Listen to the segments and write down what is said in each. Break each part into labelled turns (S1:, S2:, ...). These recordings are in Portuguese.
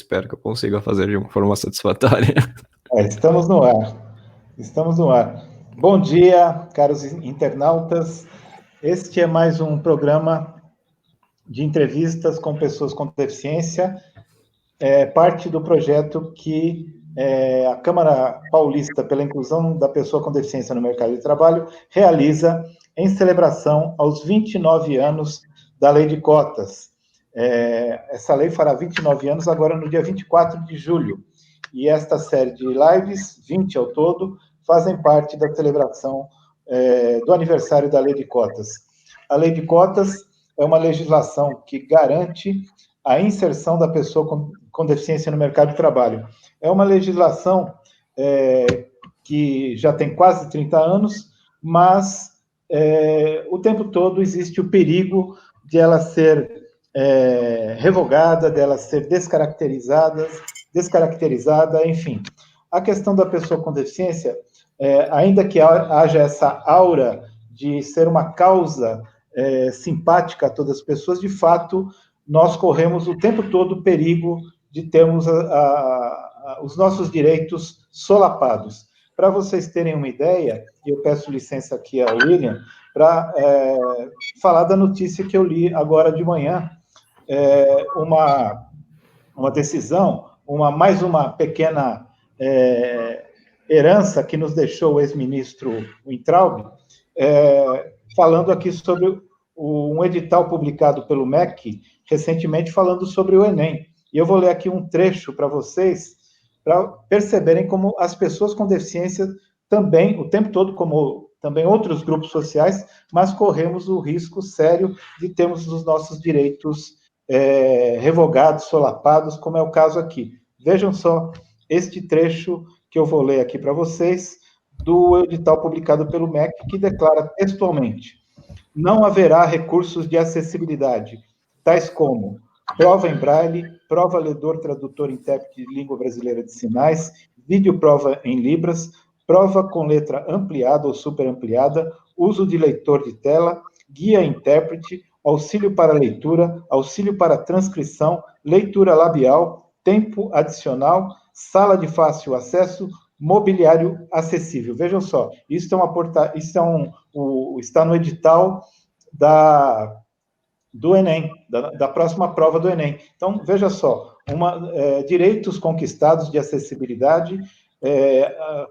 S1: espero que eu consiga fazer de uma forma satisfatória.
S2: Estamos no ar. Estamos no ar. Bom dia, caros internautas. Este é mais um programa de entrevistas com pessoas com deficiência, parte do projeto que a Câmara Paulista pela Inclusão da Pessoa com Deficiência no Mercado de Trabalho realiza em celebração aos 29 anos da Lei de Cotas. Essa lei fará 29 anos agora no dia 24 de julho. E esta série de lives, 20 ao todo, fazem parte da celebração do aniversário da Lei de Cotas. A Lei de Cotas é uma legislação que garante a inserção da pessoa com deficiência no mercado de trabalho. É uma legislação que já tem quase 30 anos, mas o tempo todo existe o perigo de ela ser revogada, dela ser descaracterizada, enfim. A questão da pessoa com deficiência, ainda que haja essa aura de ser uma causa simpática a todas as pessoas, de fato, nós corremos o tempo todo o perigo de termos os nossos direitos solapados. Para vocês terem uma ideia, eu peço licença aqui ao William, para falar da notícia que eu li agora de manhã, uma decisão, mais uma pequena herança que nos deixou o ex-ministro Weintraub, falando aqui sobre um edital publicado pelo MEC, recentemente, falando sobre o Enem. E eu vou ler aqui um trecho para vocês, para perceberem como as pessoas com deficiência também, o tempo todo, como também outros grupos sociais, mas corremos o risco sério de termos os nossos direitos revogados, solapados, como é o caso aqui. Vejam só este trecho que eu vou ler aqui para vocês, do edital publicado pelo MEC, que declara textualmente: não haverá recursos de acessibilidade, tais como prova em braille, prova ledor-tradutor intérprete de língua brasileira de sinais, videoprova em libras, prova com letra ampliada ou superampliada, uso de leitor de tela, guia intérprete, auxílio para leitura, auxílio para transcrição, leitura labial, tempo adicional, sala de fácil acesso, mobiliário acessível. Vejam só, isso está no edital do Enem, da próxima prova do Enem. Então, veja só, direitos conquistados de acessibilidade,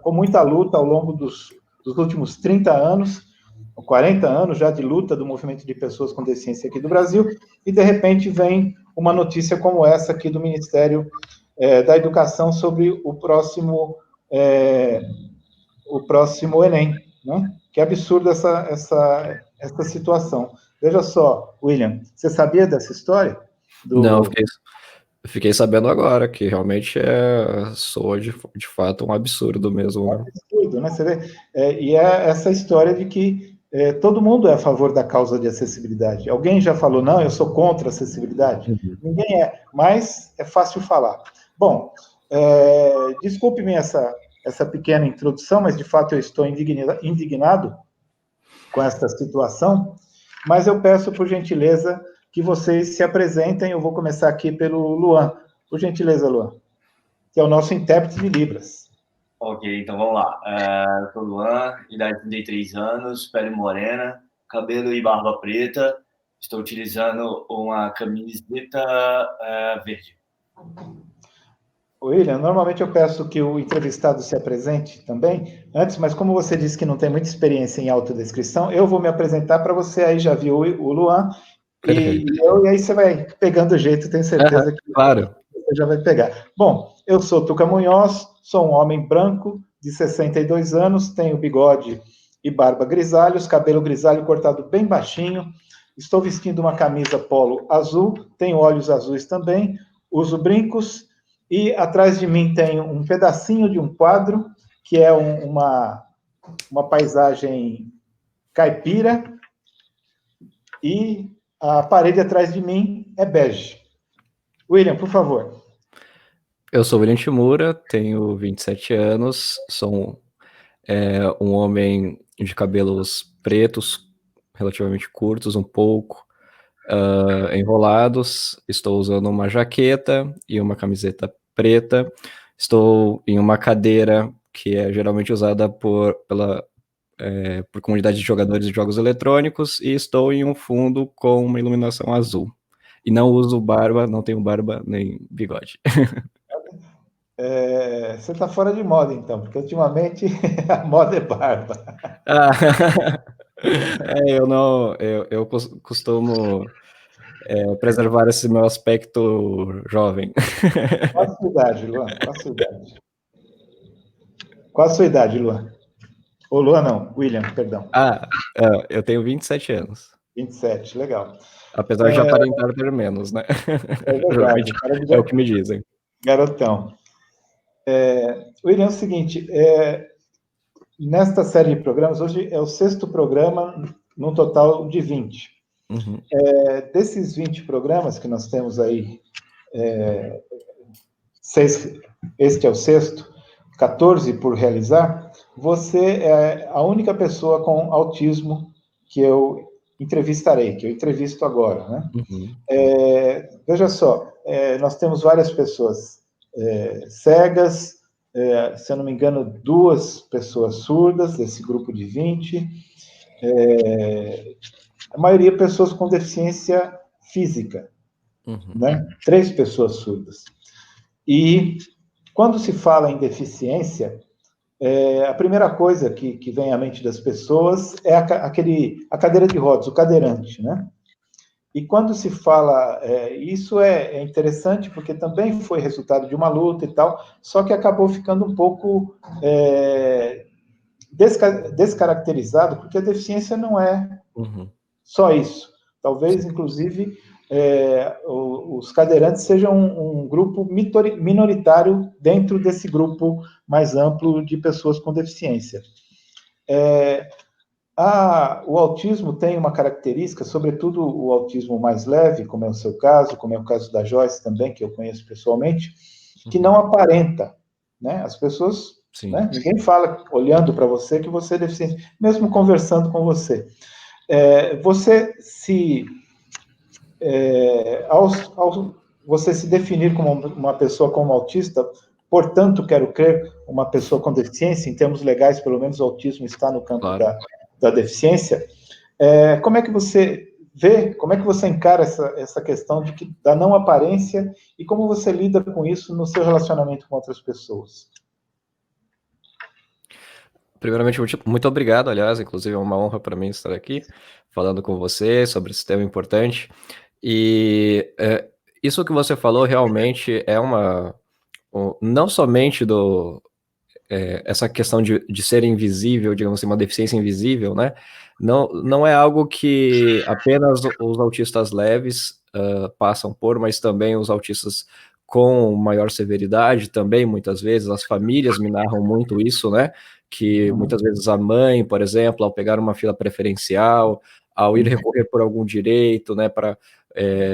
S2: com muita luta ao longo dos últimos 30 anos, 40 anos já de luta do movimento de pessoas com deficiência aqui do Brasil, e de repente vem uma notícia como essa aqui do Ministério da Educação sobre o próximo Enem, né? Que absurdo essa situação. Veja só, William, você sabia dessa história?
S1: Não, eu fiquei sabendo agora, que realmente soa de fato um absurdo mesmo.
S2: Um absurdo, né? Você vê? E é essa história de que todo mundo é a favor da causa de acessibilidade. Alguém já falou, não, eu sou contra a acessibilidade?
S1: Uhum.
S2: Ninguém é, mas é fácil falar. Bom, desculpe-me essa pequena introdução, mas de fato eu estou indignado com esta situação, mas eu peço, por gentileza, que vocês se apresentem. Eu vou começar aqui pelo Luan. Por gentileza, Luan, que é o nosso intérprete de Libras.
S3: Ok, então vamos lá. Eu sou o Luan, idade de 33 anos, pele morena, cabelo e barba preta. Estou utilizando uma camiseta verde.
S2: William, normalmente eu peço que o entrevistado se apresente também antes, mas como você disse que não tem muita experiência em autodescrição, eu vou me apresentar para você. Aí já viu o Luan, e aí você vai pegando o jeito, tenho certeza que
S1: claro.
S2: Você já vai pegar. Bom, eu sou Tuca Munhoz, sou um homem branco de 62 anos, tenho bigode e barba grisalhos, cabelo grisalho cortado bem baixinho, estou vestindo uma camisa polo azul, tenho olhos azuis também, uso brincos, e atrás de mim tem um pedacinho de um quadro, que é uma paisagem caipira, e a parede atrás de mim é bege. William, por favor.
S1: Eu sou William Timura, tenho 27 anos, sou um homem de cabelos pretos, relativamente curtos um pouco, enrolados, estou usando uma jaqueta e uma camiseta preta, estou em uma cadeira que é geralmente usada por comunidade de jogadores de jogos eletrônicos, e estou em um fundo com uma iluminação azul. E não uso barba, não tenho barba nem bigode.
S2: Você está fora de moda, então, porque ultimamente a moda é barba.
S1: Eu costumo preservar esse meu aspecto jovem.
S2: Qual a sua idade, Luan? Qual a sua idade, Luan? Ou Luan não, William, perdão.
S1: Eu tenho 27 anos.
S2: 27, legal.
S1: Apesar de aparentar ter menos, né?
S2: É verdade.
S1: É o que me dizem.
S2: Garotão. William, é o seguinte, nesta série de programas, hoje é o 6º programa, num total de 20.
S1: Uhum.
S2: Desses 20 programas que nós temos aí, este é o 6º, 14 por realizar, você é a única pessoa com autismo que eu entrevistarei, que eu entrevisto agora, né?
S1: Uhum.
S2: Veja só, nós temos várias pessoas cegas, se eu não me engano, 2 pessoas surdas, desse grupo de 20, a maioria pessoas com deficiência física, né? 3 pessoas surdas. E quando se fala em deficiência, a primeira coisa que vem à mente das pessoas é a cadeira de rodas, o cadeirante, né? E quando se fala, isso é interessante porque também foi resultado de uma luta e tal, só que acabou ficando um pouco descaracterizado, porque a deficiência não é só isso. Talvez, inclusive, os cadeirantes sejam um grupo minoritário dentro desse grupo mais amplo de pessoas com deficiência. O autismo tem uma característica, sobretudo o autismo mais leve, como é o seu caso, como é o caso da Joyce também, que eu conheço pessoalmente, que não aparenta, né? As pessoas, né? Ninguém fala olhando para você que você é deficiente, mesmo conversando com você. Ao você se definir como uma pessoa como autista, portanto, quero crer, uma pessoa com deficiência, em termos legais, pelo menos o autismo está no campo da deficiência, como é que você vê, como é que você encara essa questão da não aparência e como você lida com isso no seu relacionamento com outras pessoas?
S1: Primeiramente, muito obrigado, aliás, inclusive é uma honra para mim estar aqui falando com você sobre esse tema importante. E isso que você falou realmente é não somente essa questão de ser invisível, digamos assim, uma deficiência invisível, né? Não é algo que apenas os autistas leves passam por, mas também os autistas com maior severidade também, muitas vezes, as famílias me narram muito isso, né? Que muitas vezes a mãe, por exemplo, ao pegar uma fila preferencial, ao ir recorrer por algum direito, né, para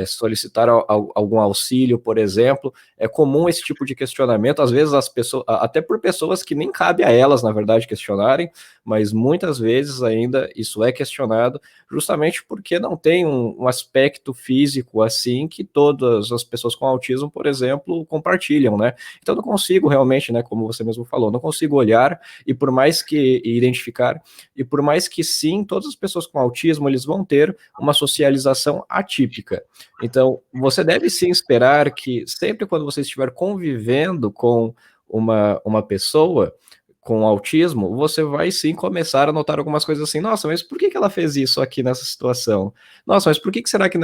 S1: solicitar algum auxílio, por exemplo, é comum esse tipo de questionamento, às vezes as pessoas, até por pessoas que nem cabe a elas, na verdade, questionarem, mas muitas vezes ainda isso é questionado, justamente porque não tem um aspecto físico assim que todas as pessoas com autismo, por exemplo, compartilham, né? Então não consigo realmente, né, como você mesmo falou, não consigo olhar e por mais que identificar, e por mais que sim, todas as pessoas com autismo, eles vão ter uma socialização atípica. Então, você deve sim esperar que sempre quando você estiver convivendo com uma pessoa com autismo, você vai sim começar a notar algumas coisas assim, nossa, mas por que ela fez isso aqui nessa situação? Nossa, mas por que será que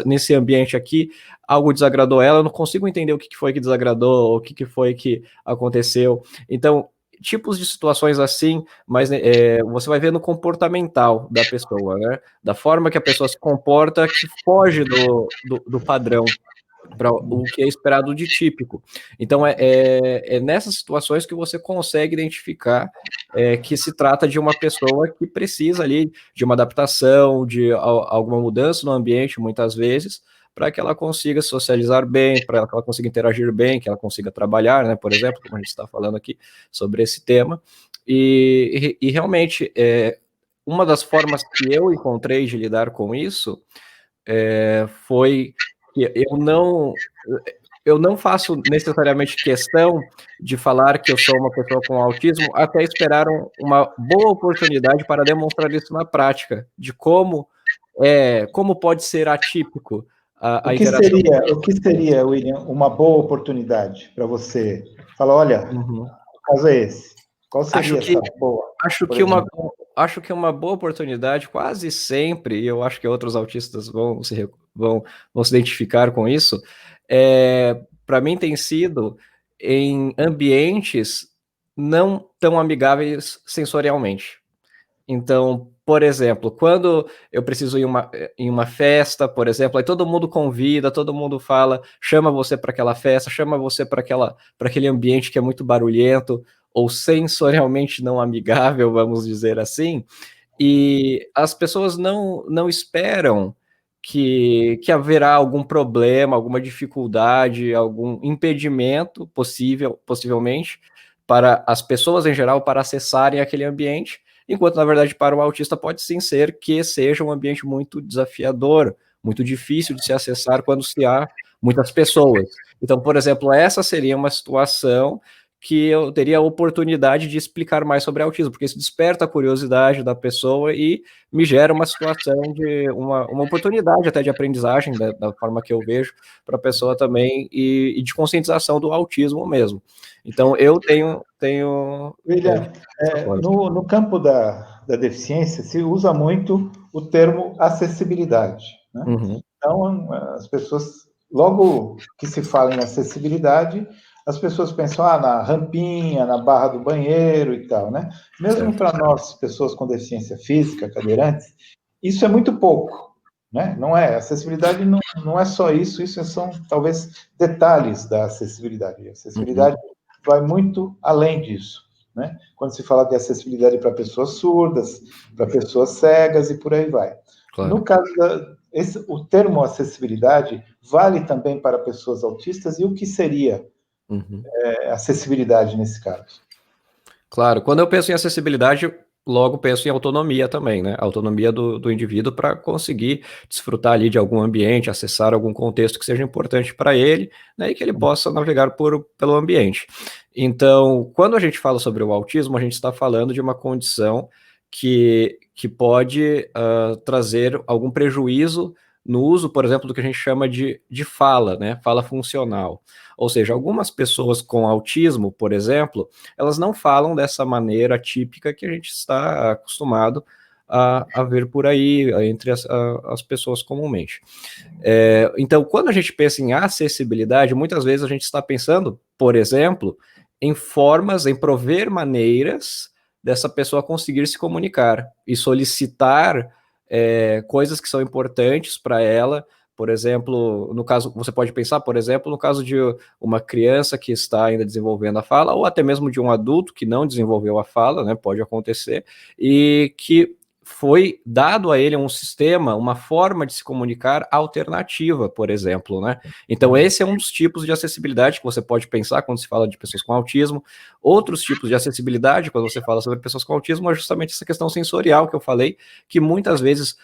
S1: nesse ambiente aqui algo desagradou ela? Eu não consigo entender o que foi que desagradou, o que foi que aconteceu. Então, tipos de situações assim, mas você vai ver no comportamental da pessoa, né? Da forma que a pessoa se comporta, que foge do padrão para o que é esperado de típico. Então, é nessas situações que você consegue identificar que se trata de uma pessoa que precisa ali de uma adaptação, de alguma mudança no ambiente, muitas vezes, para que ela consiga socializar bem, para que ela consiga interagir bem, que ela consiga trabalhar, né, por exemplo, como a gente está falando aqui sobre esse tema. E realmente, uma das formas que eu encontrei de lidar com isso foi que eu não faço necessariamente questão de falar que eu sou uma pessoa com autismo até esperar uma boa oportunidade para demonstrar isso na prática, de como pode ser atípico a interação.
S2: O que seria, William, uma boa oportunidade para você? Fala, olha,
S1: Uhum.
S2: o caso é esse. Qual seria essa boa?
S1: Acho que uma boa oportunidade, quase sempre, e eu acho que outros autistas vão se identificar com isso, para mim tem sido em ambientes não tão amigáveis sensorialmente. Então, por exemplo, quando eu preciso ir em uma festa, por exemplo, aí todo mundo convida, todo mundo fala, chama você para aquela festa, chama você para aquele ambiente que é muito barulhento ou sensorialmente não amigável, vamos dizer assim, e as pessoas não esperam que haverá algum problema, alguma dificuldade, algum impedimento possivelmente, para as pessoas em geral para acessarem aquele ambiente, enquanto na verdade para o autista pode sim ser que seja um ambiente muito desafiador, muito difícil de se acessar quando se há muitas pessoas. Então, por exemplo, essa seria uma situação que eu teria a oportunidade de explicar mais sobre autismo, porque isso desperta a curiosidade da pessoa e me gera uma situação de uma oportunidade até de aprendizagem, da forma que eu vejo, para a pessoa também, e de conscientização do autismo mesmo. Então, eu tenho
S2: William, no campo da deficiência, se usa muito o termo acessibilidade, né?
S1: Uhum.
S2: Então, as pessoas, logo que se fala em acessibilidade, as pessoas pensam na rampinha, na barra do banheiro e tal, né? Mesmo para nós, pessoas com deficiência física, cadeirantes, isso é muito pouco, né? Não é, acessibilidade não é só isso são talvez detalhes da acessibilidade. A acessibilidade vai muito além disso, né? Quando se fala de acessibilidade para pessoas surdas, para pessoas cegas e por aí vai.
S1: Claro.
S2: No caso o termo acessibilidade vale também para pessoas autistas, e o que seria acessibilidade nesse caso?
S1: Claro, quando eu penso em acessibilidade, logo penso em autonomia também, né? Autonomia do indivíduo para conseguir desfrutar ali de algum ambiente, acessar algum contexto que seja importante para ele, né? E que ele possa navegar pelo ambiente. Então, quando a gente fala sobre o autismo, a gente está falando de uma condição que pode trazer algum prejuízo no uso, por exemplo, do que a gente chama de fala, né? Fala funcional. Ou seja, algumas pessoas com autismo, por exemplo, elas não falam dessa maneira típica que a gente está acostumado a ver por aí, entre as pessoas comumente. Então, quando a gente pensa em acessibilidade, muitas vezes a gente está pensando, por exemplo, em formas, em prover maneiras dessa pessoa conseguir se comunicar e solicitar coisas que são importantes para ela. Por exemplo, no caso, você pode pensar, por exemplo, no caso de uma criança que está ainda desenvolvendo a fala, ou até mesmo de um adulto que não desenvolveu a fala, né, pode acontecer, e que foi dado a ele um sistema, uma forma de se comunicar alternativa, por exemplo, né? Então, esse é um dos tipos de acessibilidade que você pode pensar quando se fala de pessoas com autismo. Outros tipos de acessibilidade, quando você fala sobre pessoas com autismo, é justamente essa questão sensorial que eu falei, que muitas vezes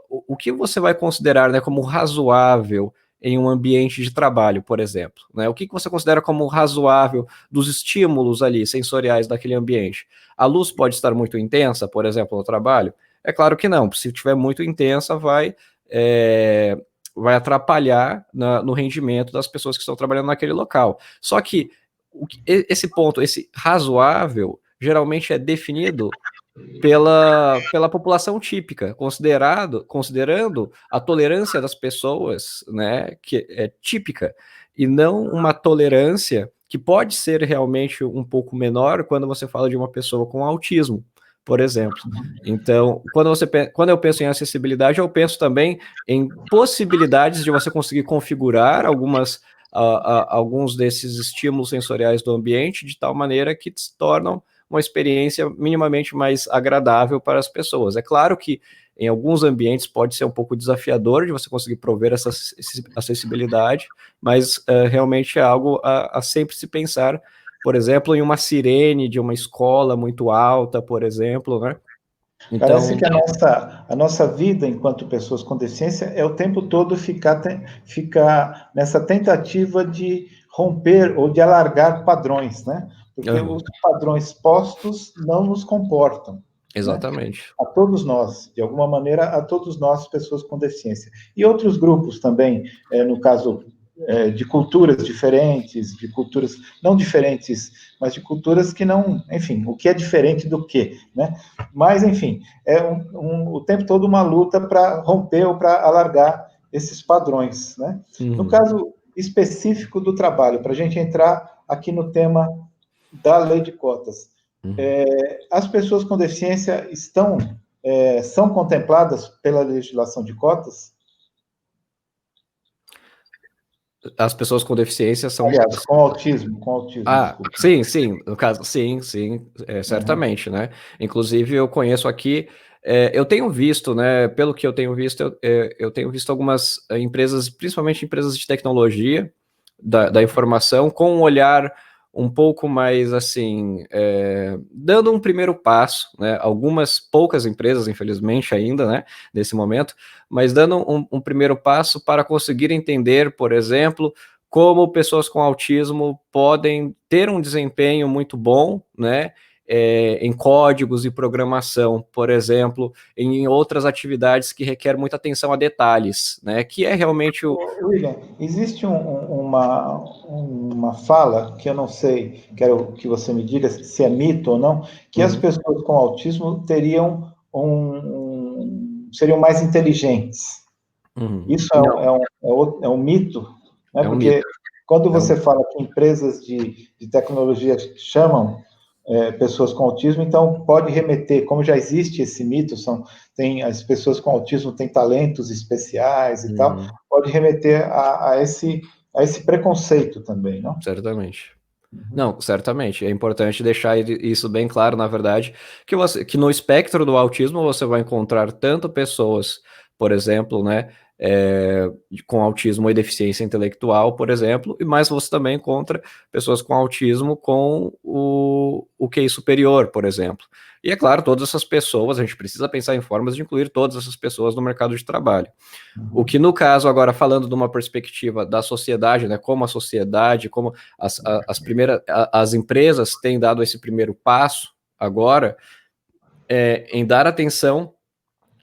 S1: o que você vai considerar, né, como razoável em um ambiente de trabalho, por exemplo, né? O que você considera como razoável dos estímulos ali sensoriais daquele ambiente? A luz pode estar muito intensa, por exemplo, no trabalho? É claro que não. Se estiver muito intensa, vai atrapalhar no rendimento das pessoas que estão trabalhando naquele local. Só que esse ponto, esse razoável, geralmente é definido pela população típica, considerando a tolerância das pessoas, né, que é típica, e não uma tolerância que pode ser realmente um pouco menor quando você fala de uma pessoa com autismo, por exemplo. Então, quando eu penso em acessibilidade, eu penso também em possibilidades de você conseguir configurar alguns desses estímulos sensoriais do ambiente de tal maneira que se tornam uma experiência minimamente mais agradável para as pessoas. É claro que em alguns ambientes pode ser um pouco desafiador de você conseguir prover essa acessibilidade, mas realmente é algo a sempre se pensar, por exemplo, em uma sirene de uma escola muito alta, por exemplo, né? Então,
S2: parece que a nossa vida enquanto pessoas com deficiência é o tempo todo ficar nessa tentativa de romper ou de alargar padrões, né? Porque
S1: aham,
S2: os padrões postos não nos comportam, né?
S1: exatamente.
S2: A todos nós, de alguma maneira, a todos nós, pessoas com deficiência. E outros grupos também, no caso de culturas diferentes, de culturas não diferentes, mas de culturas que não, enfim, o que é diferente do que, né? Mas, enfim, é o tempo todo uma luta para romper ou para alargar esses padrões, né? No
S1: Uhum.
S2: caso específico do trabalho, para a gente entrar aqui no tema da lei de cotas,
S1: Uhum.
S2: as pessoas com deficiência são contempladas pela legislação de cotas?
S1: As pessoas com deficiência são.
S2: Aliás, com autismo,
S1: Ah,
S2: desculpa.
S1: sim, sim, no caso, sim, sim,
S2: Uhum.
S1: certamente, né? Inclusive, eu conheço aqui, eu tenho visto, né? Pelo que eu tenho visto, eu tenho visto algumas empresas, principalmente empresas de tecnologia, da informação, com um olhar um pouco mais assim, dando um primeiro passo, né? Algumas poucas empresas, infelizmente, ainda, né? Nesse momento, mas dando um primeiro passo para conseguir entender, por exemplo, como pessoas com autismo podem ter um desempenho muito bom, né? Em códigos e programação, por exemplo, em outras atividades que requer muita atenção a detalhes, né? Que é realmente o.
S2: William, existe uma fala que eu não sei, quero que você me diga se é mito ou não, que as
S1: Uhum,
S2: pessoas com autismo seriam mais inteligentes.
S1: uhum.
S2: Isso
S1: Não,
S2: é um mito, né?
S1: é um mito.
S2: Porque quando
S1: É um,
S2: você fala que empresas de tecnologia chamam pessoas com autismo, então pode remeter, como já existe esse mito, as pessoas com autismo têm talentos especiais e tal,
S1: uhum,
S2: pode remeter a esse preconceito também, não?
S1: certamente. Não, certamente. É importante deixar isso bem claro, na verdade, que no espectro do autismo você vai encontrar tanto pessoas, por exemplo, né, com autismo e deficiência intelectual, por exemplo, mas você também encontra pessoas com autismo com o QI superior, por exemplo. E é claro, todas essas pessoas, a gente precisa pensar em formas de incluir todas essas pessoas no mercado de trabalho. O que, no caso, agora falando de uma perspectiva da sociedade, né, como a sociedade, como as empresas têm dado esse primeiro passo agora, em dar atenção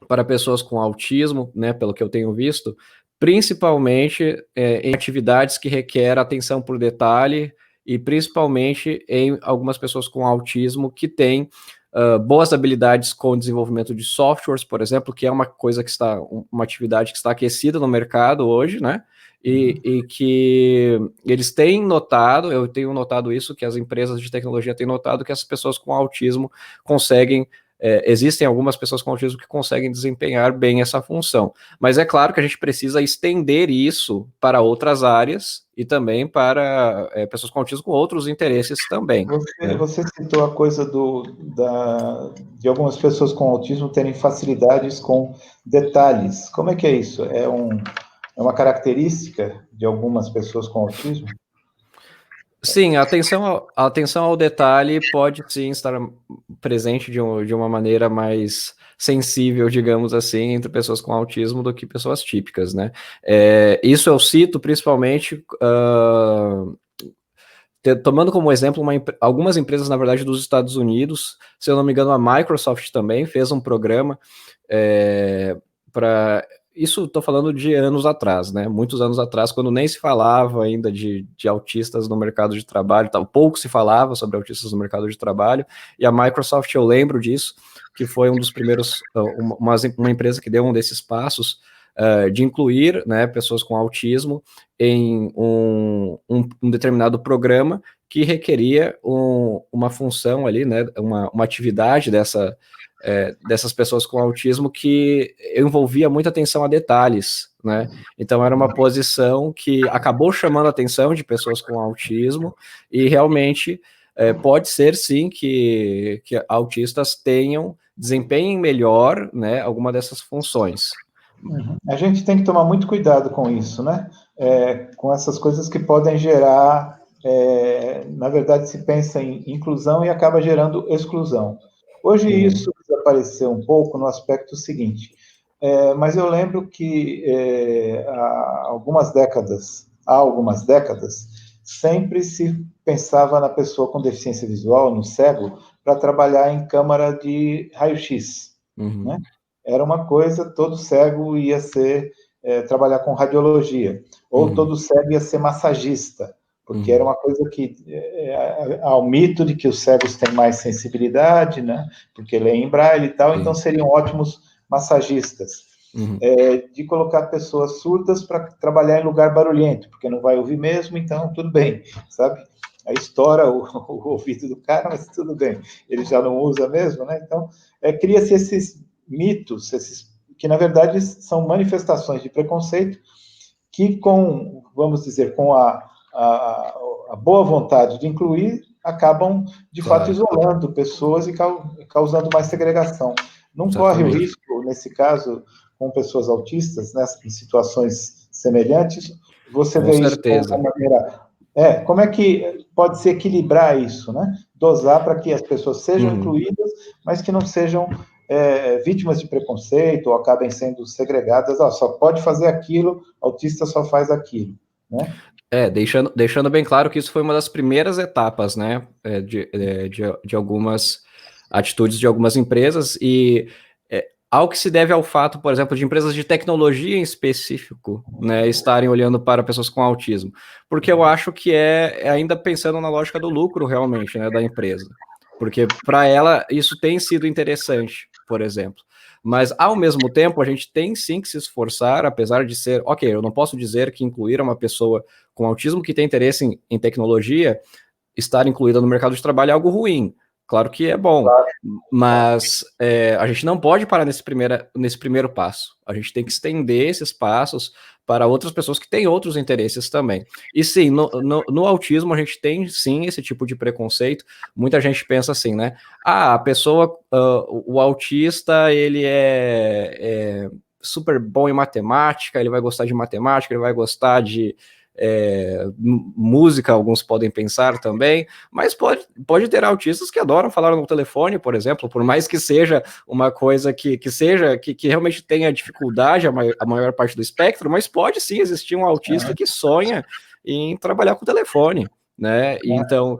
S1: para pessoas com autismo, né, pelo que eu tenho visto, principalmente em atividades que requerem atenção por detalhe e principalmente em algumas pessoas com autismo que têm boas habilidades com o desenvolvimento de softwares, por exemplo, que é uma coisa uma atividade que está aquecida no mercado hoje, né? E que eles têm notado, eu tenho notado isso, que as empresas de tecnologia têm notado que as pessoas com autismo conseguem existem algumas pessoas com autismo que conseguem desempenhar bem essa função. Mas é claro que a gente precisa estender isso para outras áreas e também para pessoas com autismo com outros interesses também.
S2: Você,
S1: Né?
S2: você citou a coisa de algumas pessoas com autismo terem facilidades com detalhes. Como é que é isso? É uma característica de algumas pessoas com autismo?
S1: Sim, a atenção ao detalhe pode sim estar presente de uma maneira mais sensível, digamos assim, entre pessoas com autismo do que pessoas típicas, né? Isso eu cito principalmente tomando como exemplo algumas empresas, na verdade, dos Estados Unidos, se eu não me engano, a Microsoft também fez um programa para. Isso estou falando de anos atrás, né? Muitos anos atrás, quando nem se falava ainda de autistas no mercado de trabalho, pouco se falava sobre autistas no mercado de trabalho, e a Microsoft, eu lembro disso, que foi um dos primeiros, uma empresa que deu um desses passos, de incluir, né, pessoas com autismo em um determinado programa que requeria uma função ali, né, uma atividade dessas pessoas com autismo que envolvia muita atenção a detalhes, né? Então era uma posição que acabou chamando a atenção de pessoas com autismo e realmente pode ser sim que autistas desempenhem melhor, né, alguma dessas funções.
S2: A gente tem que tomar muito cuidado com isso, né? Com essas coisas que podem gerar, na verdade, se pensa em inclusão e acaba gerando exclusão. Hoje isso desaparecer um pouco no aspecto seguinte, mas eu lembro que há algumas décadas, sempre se pensava na pessoa com deficiência visual, no cego, para trabalhar em câmara de raio-x, né? Era uma coisa, todo cego ia trabalhar com radiologia, ou todo cego ia ser massagista, porque era uma coisa que há o mito de que os cegos têm mais sensibilidade, né? Porque leem em braille e tal, então seriam ótimos massagistas. De colocar pessoas surdas para trabalhar em lugar barulhento, porque não vai ouvir mesmo, então tudo bem, sabe? Aí estoura o ouvido do cara, mas tudo bem, ele já não usa mesmo, né? Então, cria-se esses mitos, que na verdade são manifestações de preconceito, que vamos dizer, com a boa vontade de incluir, acabam, de fato, isolando pessoas e causando mais segregação. Não corre o risco, nesse caso, com pessoas autistas, né, em situações semelhantes, você vê isso de uma maneira... como é que pode se equilibrar isso, né? Dosar para que as pessoas sejam incluídas, mas que não sejam vítimas de preconceito ou acabem sendo segregadas. Só pode fazer aquilo, autista só faz aquilo, né?
S1: Deixando bem claro que isso foi uma das primeiras etapas, né, de algumas atitudes de algumas empresas, e ao que se deve ao fato, por exemplo, de empresas de tecnologia em específico, né, estarem olhando para pessoas com autismo, porque eu acho que ainda pensando na lógica do lucro realmente, né, da empresa, porque para ela isso tem sido interessante, por exemplo. Mas, ao mesmo tempo, a gente tem sim que se esforçar, apesar de ser... Ok, eu não posso dizer que incluir uma pessoa com autismo que tem interesse em tecnologia, estar incluída no mercado de trabalho é algo ruim. Claro que é bom, mas a gente não pode parar nesse primeiro passo. A gente tem que estender esses passos para outras pessoas que têm outros interesses também. E sim, no autismo a gente tem sim esse tipo de preconceito. Muita gente pensa assim, né? A pessoa, o autista, ele é super bom em matemática, ele vai gostar de matemática, ele vai gostar de música, alguns podem pensar também, mas pode ter autistas que adoram falar no telefone, por exemplo, por mais que seja uma coisa que realmente tenha dificuldade a maior parte do espectro, mas pode sim existir um autista que sonha em trabalhar com o telefone, né? Então,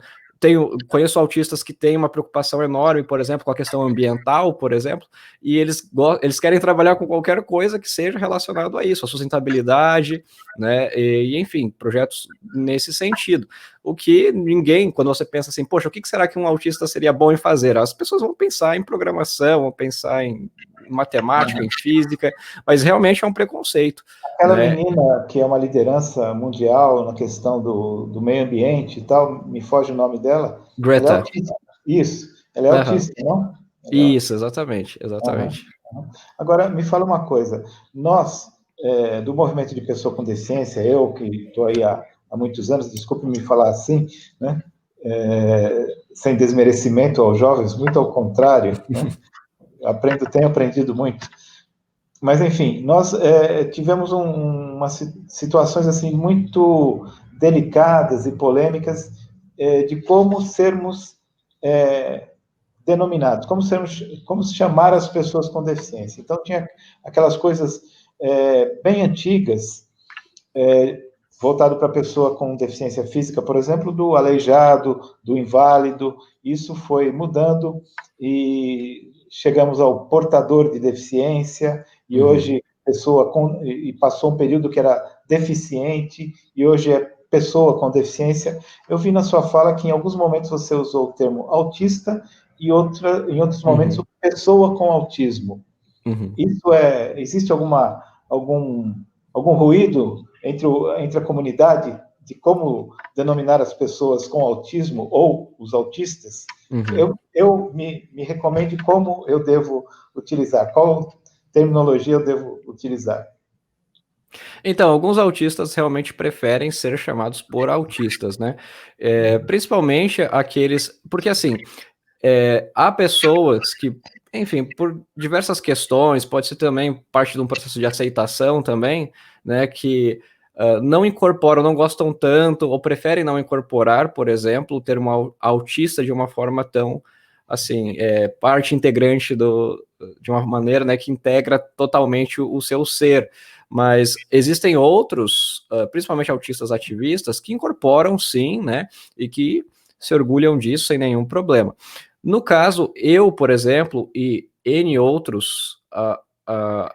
S1: conheço autistas que têm uma preocupação enorme, por exemplo, com a questão ambiental, por exemplo, e eles querem trabalhar com qualquer coisa que seja relacionado a isso, a sustentabilidade, né, e enfim, projetos nesse sentido. O que ninguém, quando você pensa assim, poxa, o que será que um autista seria bom em fazer? As pessoas vão pensar em programação, vão pensar em matemática, em física, mas realmente é um preconceito.
S2: Aquela menina que é uma liderança mundial na questão do meio ambiente e tal, me foge o nome dela.
S1: Greta.
S2: Ela é autista. Isso, ela é autista, não?
S1: Isso, exatamente.
S2: Agora, me fala uma coisa. Nós, do movimento de pessoa com deficiência, eu que estou aí há muitos anos, desculpe me falar assim, né? Sem desmerecimento aos jovens, muito ao contrário, né? Tenho aprendido muito. Mas, enfim, nós tivemos umas situações assim, muito delicadas e polêmicas de como sermos denominados, como chamar as pessoas com deficiência. Então, tinha aquelas coisas bem antigas, voltado para a pessoa com deficiência física, por exemplo, do aleijado, do inválido. Isso foi mudando e chegamos ao portador de deficiência, e hoje e passou um período que era deficiente, e hoje é pessoa com deficiência. Eu vi na sua fala que em alguns momentos você usou o termo autista e em outros momentos pessoa com autismo. Isso existe algum ruído entre a comunidade de como denominar as pessoas com autismo ou os autistas? Eu me recomendo como eu devo utilizar, qual terminologia eu devo utilizar.
S1: Então, alguns autistas realmente preferem ser chamados por autistas, né? Principalmente aqueles... Porque, assim, há pessoas que, enfim, por diversas questões, pode ser também parte de um processo de aceitação também, né, que não incorporam, não gostam tanto, ou preferem não incorporar, por exemplo, o termo autista de uma forma tão assim, parte integrante de uma maneira, né, que integra totalmente o seu ser. Mas existem outros, principalmente autistas ativistas, que incorporam sim, né, e que se orgulham disso sem nenhum problema. No caso, eu, por exemplo, e N outros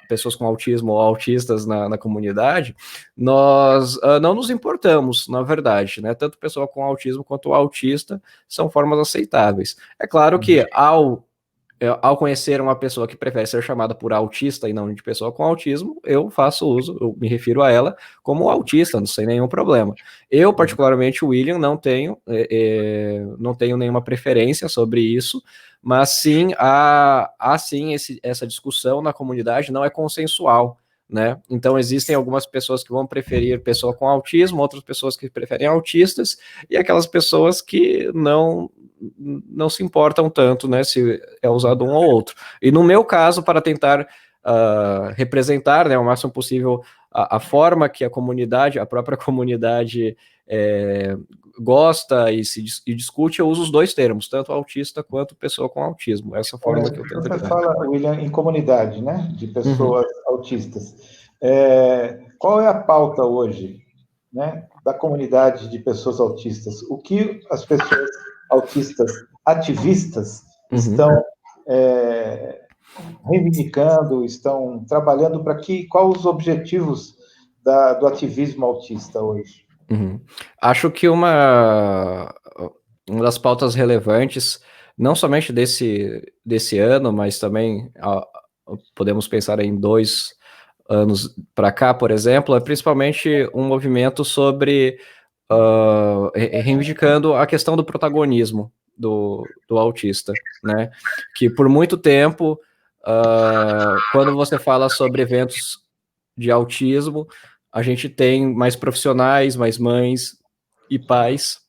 S1: pessoas com autismo ou autistas na comunidade, nós não nos importamos, na verdade, né? Tanto pessoa com autismo quanto o autista são formas aceitáveis. É claro que ao conhecer uma pessoa que prefere ser chamada por autista e não de pessoa com autismo, eu faço uso, eu me refiro a ela como autista, não sem nenhum problema. Eu, particularmente, William, não tenho nenhuma preferência sobre isso, mas sim, há sim essa discussão na comunidade, não é consensual, né? Então, existem algumas pessoas que vão preferir pessoa com autismo, outras pessoas que preferem autistas, e aquelas pessoas que não se importam tanto, né, se é usado um ou outro. E no meu caso, para tentar representar, né, o máximo possível a forma que a própria comunidade gosta e discute, eu uso os dois termos, tanto autista quanto pessoa com autismo. Essa forma que eu tento
S2: Você fala, William, em comunidade, né, de pessoas autistas. Qual é a pauta hoje, né, da comunidade de pessoas autistas? O que as pessoas autistas ativistas estão reivindicando, estão trabalhando para quais os objetivos do ativismo autista hoje?
S1: Acho que uma das pautas relevantes, não somente desse ano, mas também podemos pensar em 2 anos para cá, por exemplo, é principalmente um movimento sobre reivindicando a questão do protagonismo do autista, né? Que por muito tempo, quando você fala sobre eventos de autismo, a gente tem mais profissionais, mais mães e pais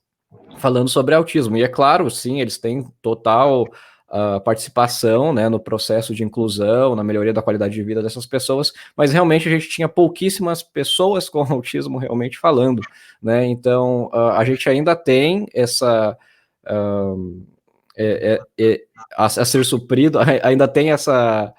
S1: falando sobre autismo. E é claro, sim, eles têm total participação, né, no processo de inclusão, na melhoria da qualidade de vida dessas pessoas, mas realmente a gente tinha pouquíssimas pessoas com autismo realmente falando, né? Então, a gente ainda tem a ser suprido, ainda tem essa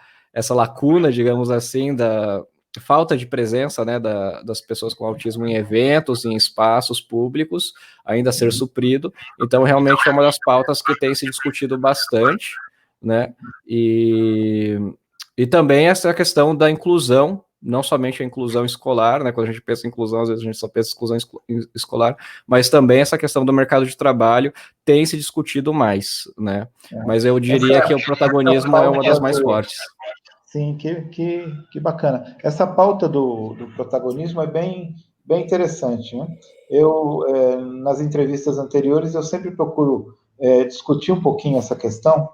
S1: lacuna, digamos assim, da falta de presença, né, das pessoas com autismo em eventos, em espaços públicos, ainda a ser suprido. Então, realmente é uma das pautas que tem se discutido bastante, né, e também essa questão da inclusão, não somente a inclusão escolar, né, quando a gente pensa em inclusão, às vezes a gente só pensa em inclusão escolar, mas também essa questão do mercado de trabalho tem se discutido mais, né, mas eu diria que o protagonismo é uma das mais fortes.
S2: Sim, que bacana. Essa pauta do protagonismo é bem interessante, né? Nas entrevistas anteriores, eu sempre procuro discutir um pouquinho essa questão,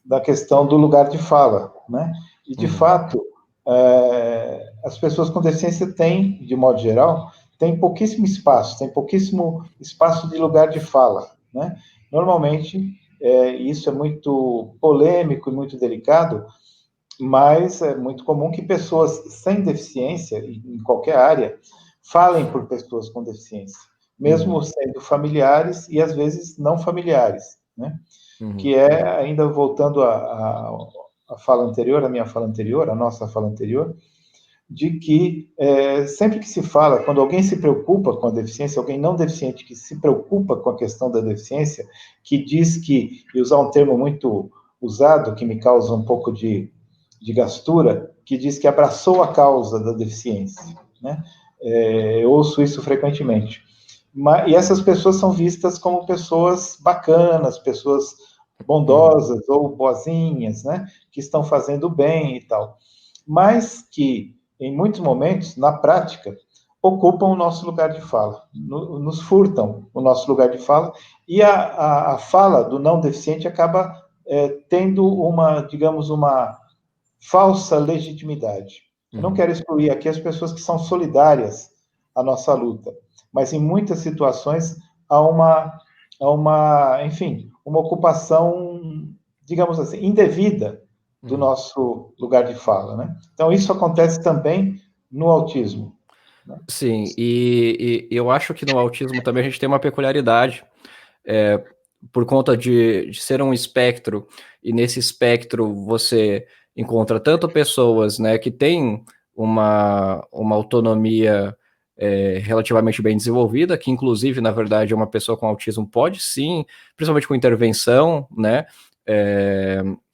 S2: da questão do lugar de fala, né? E, de fato, as pessoas com deficiência têm, de modo geral, tem pouquíssimo espaço de lugar de fala, né? Normalmente, isso é muito polêmico e muito delicado, mas é muito comum que pessoas sem deficiência, em qualquer área, falem por pessoas com deficiência, mesmo sendo familiares e, às vezes, não familiares, né? Que ainda voltando à fala anterior, a minha fala anterior, a nossa fala anterior, de que sempre que se fala, quando alguém se preocupa com a deficiência, alguém não deficiente que se preocupa com a questão da deficiência, que diz que, e usar um termo muito usado, que me causa um pouco de gastura, que diz que abraçou a causa da deficiência, né? Eu ouço isso frequentemente. E essas pessoas são vistas como pessoas bacanas, pessoas bondosas ou boazinhas, né? Que estão fazendo bem e tal. Mas que, em muitos momentos, na prática, ocupam o nosso lugar de fala, nos furtam o nosso lugar de fala, e a fala do não deficiente acaba tendo digamos, uma falsa legitimidade. Eu não quero excluir aqui as pessoas que são solidárias à nossa luta, mas em muitas situações há enfim, uma ocupação, digamos assim, indevida do nosso lugar de fala, né? Então, isso acontece também no autismo. Né?
S1: Sim, e eu acho que no autismo também a gente tem uma peculiaridade. por conta de ser um espectro, e nesse espectro você encontra tanto pessoas, né, que têm uma autonomia relativamente bem desenvolvida, que inclusive, na verdade, uma pessoa com autismo pode sim, principalmente com intervenção, né,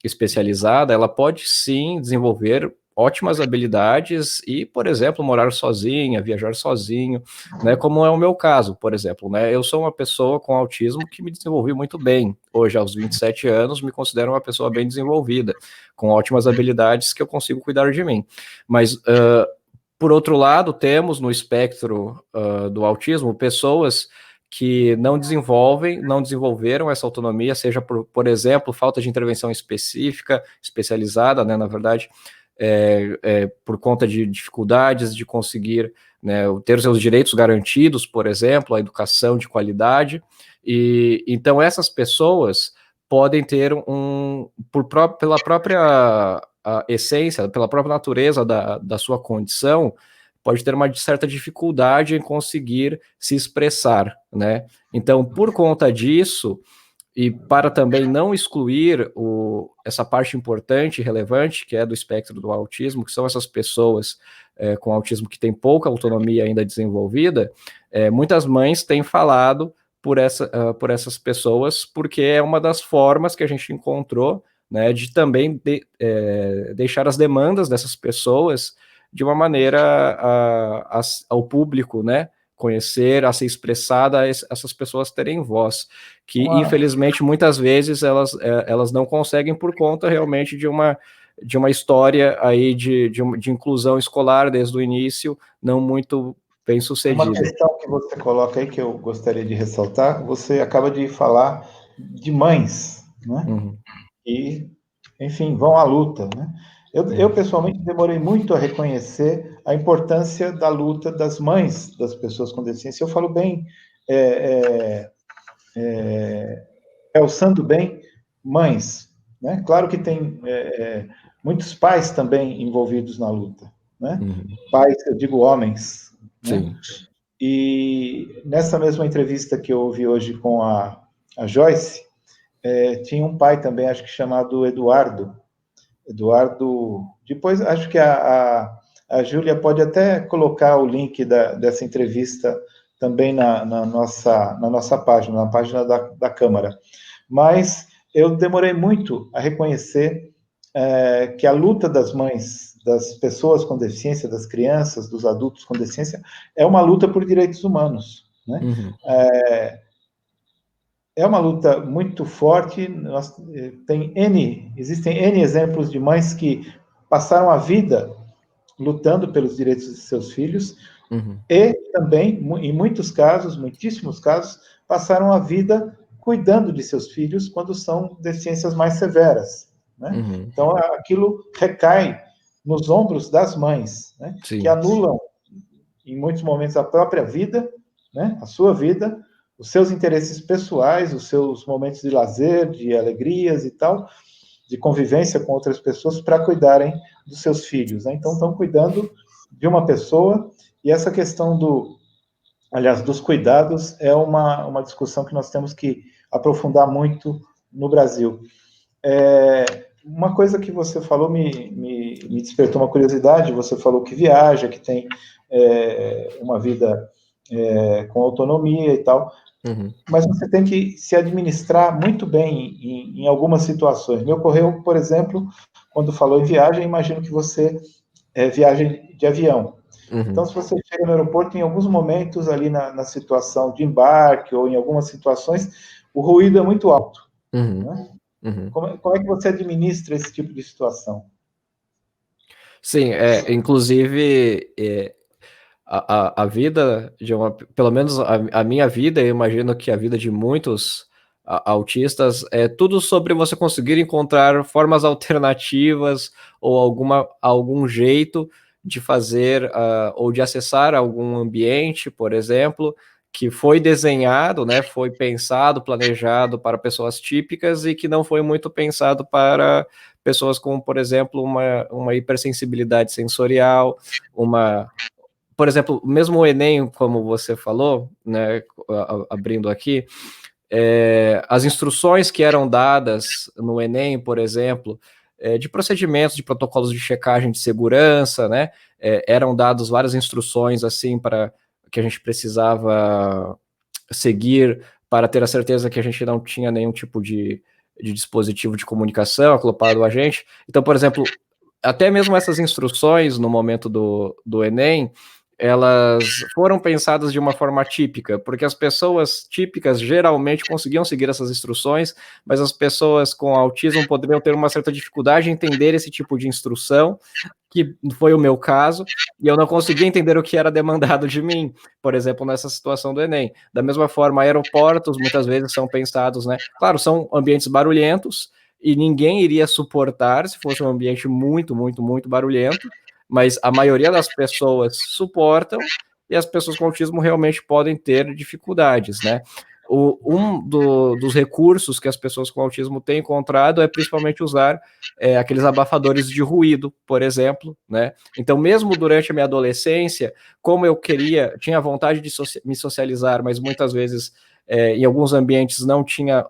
S1: especializada, ela pode sim desenvolver ótimas habilidades e, por exemplo, morar sozinha, viajar sozinho, né, como é o meu caso, por exemplo, né, eu sou uma pessoa com autismo que me desenvolvi muito bem, hoje aos 27 anos me considero uma pessoa bem desenvolvida, com ótimas habilidades que eu consigo cuidar de mim, mas por outro lado, temos no espectro do autismo pessoas que não desenvolveram essa autonomia, seja por exemplo, falta de intervenção específica, especializada, né, na verdade, por conta de dificuldades de conseguir, né, ter os seus direitos garantidos, por exemplo, a educação de qualidade, e então essas pessoas podem ter pela própria a essência, pela própria natureza da sua condição, pode ter uma certa dificuldade em conseguir se expressar, né? Então, por conta disso, e para também não excluir essa parte importante e relevante, que é do espectro do autismo, que são essas pessoas com autismo que têm pouca autonomia ainda desenvolvida, muitas mães têm falado por essas pessoas, porque é uma das formas que a gente encontrou, né, de também deixar as demandas dessas pessoas de uma maneira ao público, né, conhecer, a ser expressada, essas pessoas terem voz, que infelizmente muitas vezes elas não conseguem por conta realmente de uma história aí de inclusão escolar desde o início, não muito bem sucedida.
S2: Uma questão que você coloca aí que eu gostaria de ressaltar, você acaba de falar de mães, né?
S1: Uhum.
S2: E, enfim, vão à luta, né? Eu pessoalmente demorei muito a reconhecer a importância da luta das mães das pessoas com deficiência. Eu falo bem, realçando bem mães, né? Claro que tem muitos pais também envolvidos na luta, né?
S1: Uhum.
S2: Pais, eu digo homens, né?
S1: Sim.
S2: E nessa mesma entrevista que eu ouvi hoje com a Joyce, tinha um pai também, acho que chamado Eduardo. Depois acho que a Júlia pode até colocar o link dessa entrevista também na nossa página, na página da Câmara. Mas eu demorei muito a reconhecer que a luta das mães, das pessoas com deficiência, das crianças, dos adultos com deficiência, é uma luta por direitos humanos, né?
S1: Uhum.
S2: É uma luta muito forte. Existem N exemplos de mães que passaram a vida lutando pelos direitos de seus filhos,
S1: Uhum.
S2: e também, em muitos casos, muitíssimos casos, passaram a vida cuidando de seus filhos quando são deficiências mais severas, né?
S1: Uhum.
S2: Então, aquilo recai nos ombros das mães, né? Que anulam, em muitos momentos, a própria vida, né? A sua vida, os seus interesses pessoais, os seus momentos de lazer, de alegrias e tal, de convivência com outras pessoas para cuidarem dos seus filhos, né? Então, estão cuidando de uma pessoa, e essa questão dos cuidados é uma discussão que nós temos que aprofundar muito no Brasil. Uma coisa que você falou me despertou uma curiosidade. Você falou que viaja, que tem uma vida com autonomia e tal, mas você tem que se administrar muito bem em algumas situações. Me ocorreu, por exemplo, quando falou em viagem, imagino que você viaja de avião. Então, se você chega no aeroporto, em alguns momentos ali na situação de embarque ou em algumas situações, o ruído é muito alto. Né? Como é que você administra esse tipo de situação?
S1: Sim, inclusive a vida pelo menos a minha vida, eu imagino que a vida de muitos autistas é tudo sobre você conseguir encontrar formas alternativas ou algum jeito de fazer ou de acessar algum ambiente, por exemplo, que foi desenhado, né, foi pensado, planejado para pessoas típicas e que não foi muito pensado para pessoas com, por exemplo, uma hipersensibilidade sensorial, por exemplo, mesmo o Enem, como você falou, né, abrindo aqui, as instruções que eram dadas no Enem, por exemplo, de procedimentos, de protocolos de checagem de segurança, né? Eram dadas várias instruções assim para que a gente precisava seguir para ter a certeza que a gente não tinha nenhum tipo de dispositivo de comunicação acoplado a gente. Então, por exemplo, até mesmo essas instruções no momento do Enem, elas foram pensadas de uma forma típica, porque as pessoas típicas geralmente conseguiam seguir essas instruções, mas as pessoas com autismo poderiam ter uma certa dificuldade em entender esse tipo de instrução, que foi o meu caso, e eu não conseguia entender o que era demandado de mim, por exemplo, nessa situação do Enem. Da mesma forma, aeroportos muitas vezes são pensados, né? Claro, são ambientes barulhentos, e ninguém iria suportar se fosse um ambiente muito, muito, muito barulhento, mas a maioria das pessoas suportam, e as pessoas com autismo realmente podem ter dificuldades, né? Dos recursos que as pessoas com autismo têm encontrado é principalmente usar aqueles abafadores de ruído, por exemplo, né? Então, mesmo durante a minha adolescência, como eu tinha vontade de me socializar, mas muitas vezes em alguns ambientes não tinha,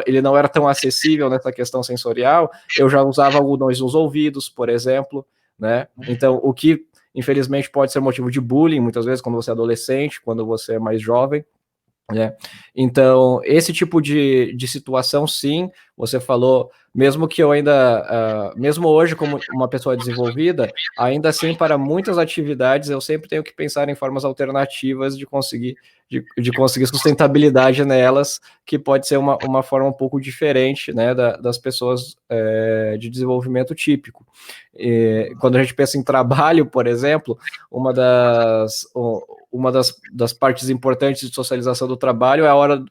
S1: ele não era tão acessível nessa questão sensorial, eu já usava algodões nos ouvidos, por exemplo, né? Então, o que infelizmente pode ser motivo de bullying, muitas vezes, quando você é adolescente, quando você é mais jovem, né? Então, esse tipo de situação, sim, você falou, mesmo que eu ainda, mesmo hoje como uma pessoa desenvolvida, ainda assim, para muitas atividades, eu sempre tenho que pensar em formas alternativas de conseguir sustentabilidade nelas, que pode ser uma forma um pouco diferente, né, das pessoas de desenvolvimento típico. Quando a gente pensa em trabalho, por exemplo, uma das partes importantes de socialização do trabalho é a hora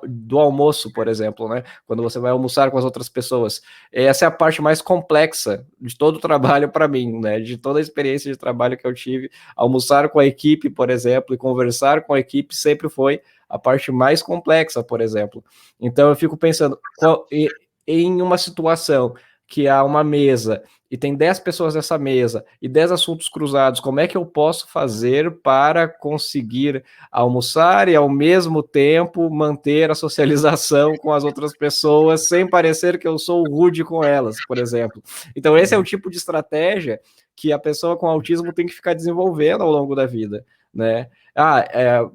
S1: do almoço, por exemplo, né? Quando você vai almoçar com as outras pessoas. Essa é a parte mais complexa de todo o trabalho para mim, né? De toda a experiência de trabalho que eu tive. Almoçar com a equipe, por exemplo, e conversar com a equipe sempre foi a parte mais complexa, por exemplo. Então eu fico pensando, em uma situação que há uma mesa e tem 10 pessoas nessa mesa e 10 assuntos cruzados, como é que eu posso fazer para conseguir almoçar e, ao mesmo tempo, manter a socialização com as outras pessoas sem parecer que eu sou rude com elas, por exemplo? Então, esse é o tipo de estratégia que a pessoa com autismo tem que ficar desenvolvendo ao longo da vida, né?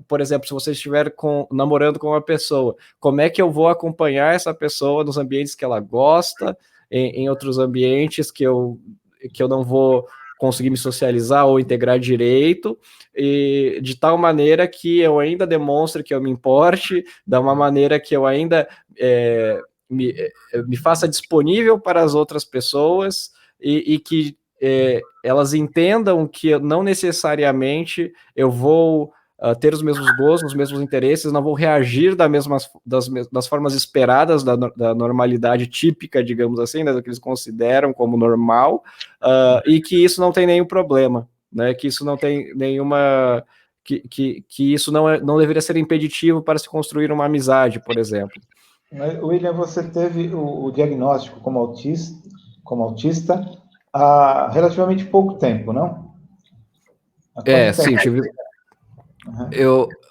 S1: Por exemplo, se você estiver namorando com uma pessoa, como é que eu vou acompanhar essa pessoa nos ambientes que ela gosta, em outros ambientes que eu não vou conseguir me socializar ou integrar direito, e de tal maneira que eu ainda demonstre que eu me importe, de uma maneira que eu ainda me faça disponível para as outras pessoas e que elas entendam que não necessariamente eu vou ter os mesmos gostos, os mesmos interesses, não vou reagir das formas esperadas da normalidade típica, digamos assim, né, do que eles consideram como normal, e que isso não tem nenhum problema, né, que isso não tem nenhuma... Que isso não deveria ser impeditivo para se construir uma amizade, por exemplo.
S2: William, você teve o diagnóstico como autista há relativamente pouco tempo, não?
S1: Sim, tive...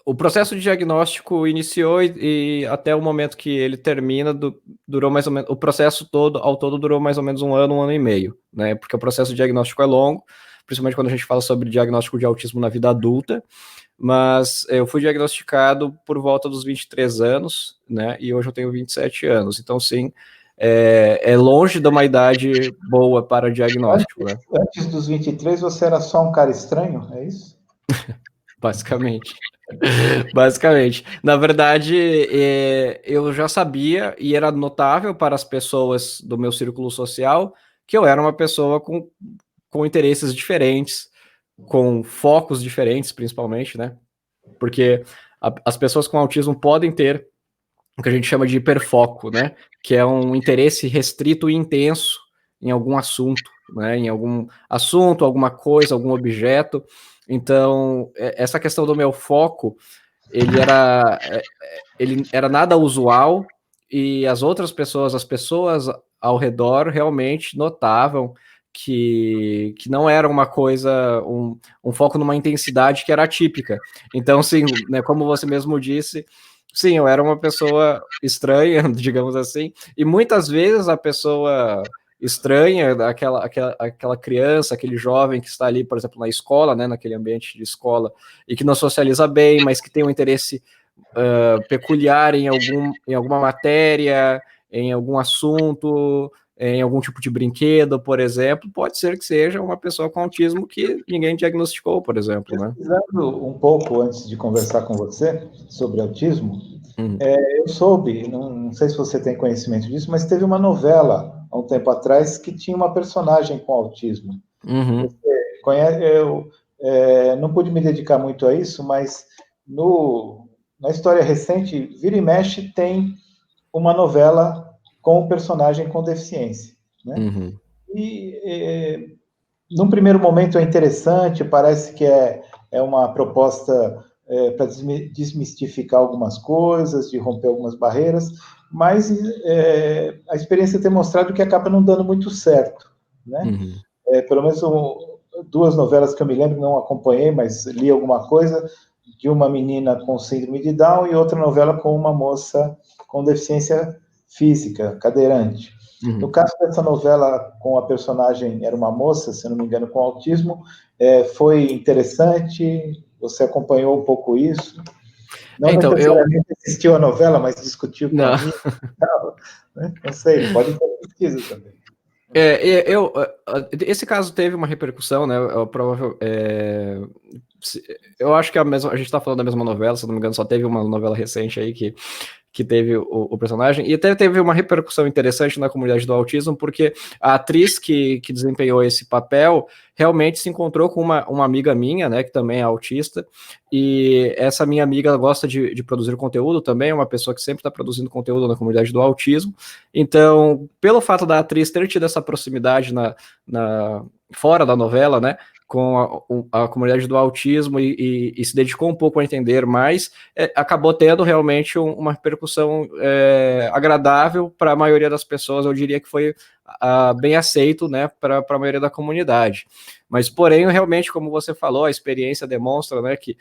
S1: O processo de diagnóstico iniciou e até o momento que ele termina, durou mais ou menos, o processo ao todo durou mais ou menos um ano e meio, né? Porque o processo de diagnóstico é longo, principalmente quando a gente fala sobre diagnóstico de autismo na vida adulta, mas eu fui diagnosticado por volta dos 23 anos, né? E hoje eu tenho 27 anos, então sim, é longe de uma idade boa para diagnóstico, né?
S2: Antes dos 23, você era só um cara estranho, é isso?
S1: Basicamente. Basicamente. Na verdade, eu já sabia, e era notável para as pessoas do meu círculo social, que eu era uma pessoa com interesses diferentes, com focos diferentes, principalmente, né? Porque as pessoas com autismo podem ter o que a gente chama de hiperfoco, né? Que é um interesse restrito e intenso em algum assunto, né? Em algum assunto, alguma coisa, algum objeto. Então, essa questão do meu foco, ele era nada usual, e as pessoas ao redor realmente notavam que não era uma coisa, um foco numa intensidade que era atípica. Então, sim, né, como você mesmo disse, Sim, eu era uma pessoa estranha, digamos assim, e muitas vezes a pessoa estranha, aquela criança, aquele jovem que está ali, por exemplo, na escola, né, naquele ambiente de escola, e que não socializa bem, mas que tem um interesse peculiar em alguma matéria, em algum assunto, em algum tipo de brinquedo, por exemplo, pode ser que seja uma pessoa com autismo que ninguém diagnosticou, por exemplo, né?
S2: Pesquisando um pouco antes de conversar com você sobre autismo, eu soube, não sei se você tem conhecimento disso, mas teve uma novela há um tempo atrás que tinha uma personagem com autismo.
S1: Uhum.
S2: Eu não pude me dedicar muito a isso, mas na história recente, vira e mexe, tem uma novela com um personagem com deficiência, né?
S1: Uhum.
S2: E num primeiro momento é interessante, parece que é uma proposta para desmistificar algumas coisas, de romper algumas barreiras, mas a experiência tem mostrado que acaba não dando muito certo, né?
S1: Uhum.
S2: Pelo menos duas novelas que eu me lembro, não acompanhei, mas li alguma coisa, de uma menina com síndrome de Down e outra novela com uma moça com deficiência física, cadeirante. No
S1: Uhum.
S2: caso dessa novela, com a personagem, era uma moça, se não me engano, com autismo, foi interessante, você acompanhou um pouco isso? Não
S1: Então,
S2: necessariamente assistiu a novela, mas discutiu com
S1: não.
S2: amigos e tal, né? Não sei, pode ter pesquisa também.
S1: Esse caso teve uma repercussão, né? Eu acho que a gente está falando da mesma novela, se não me engano, só teve uma novela recente aí que teve o personagem, e até teve uma repercussão interessante na comunidade do autismo, porque a atriz que desempenhou esse papel realmente se encontrou com uma amiga minha, né, que também é autista, e essa minha amiga gosta de produzir conteúdo também, é uma pessoa que sempre está produzindo conteúdo na comunidade do autismo, então, pelo fato da atriz ter tido essa proximidade fora da novela, né, com a comunidade do autismo e se dedicou um pouco a entender mais, acabou tendo realmente uma repercussão agradável para a maioria das pessoas, eu diria que foi bem aceito, né, para a maioria da comunidade. Mas, porém, realmente, como você falou, a experiência demonstra, né, que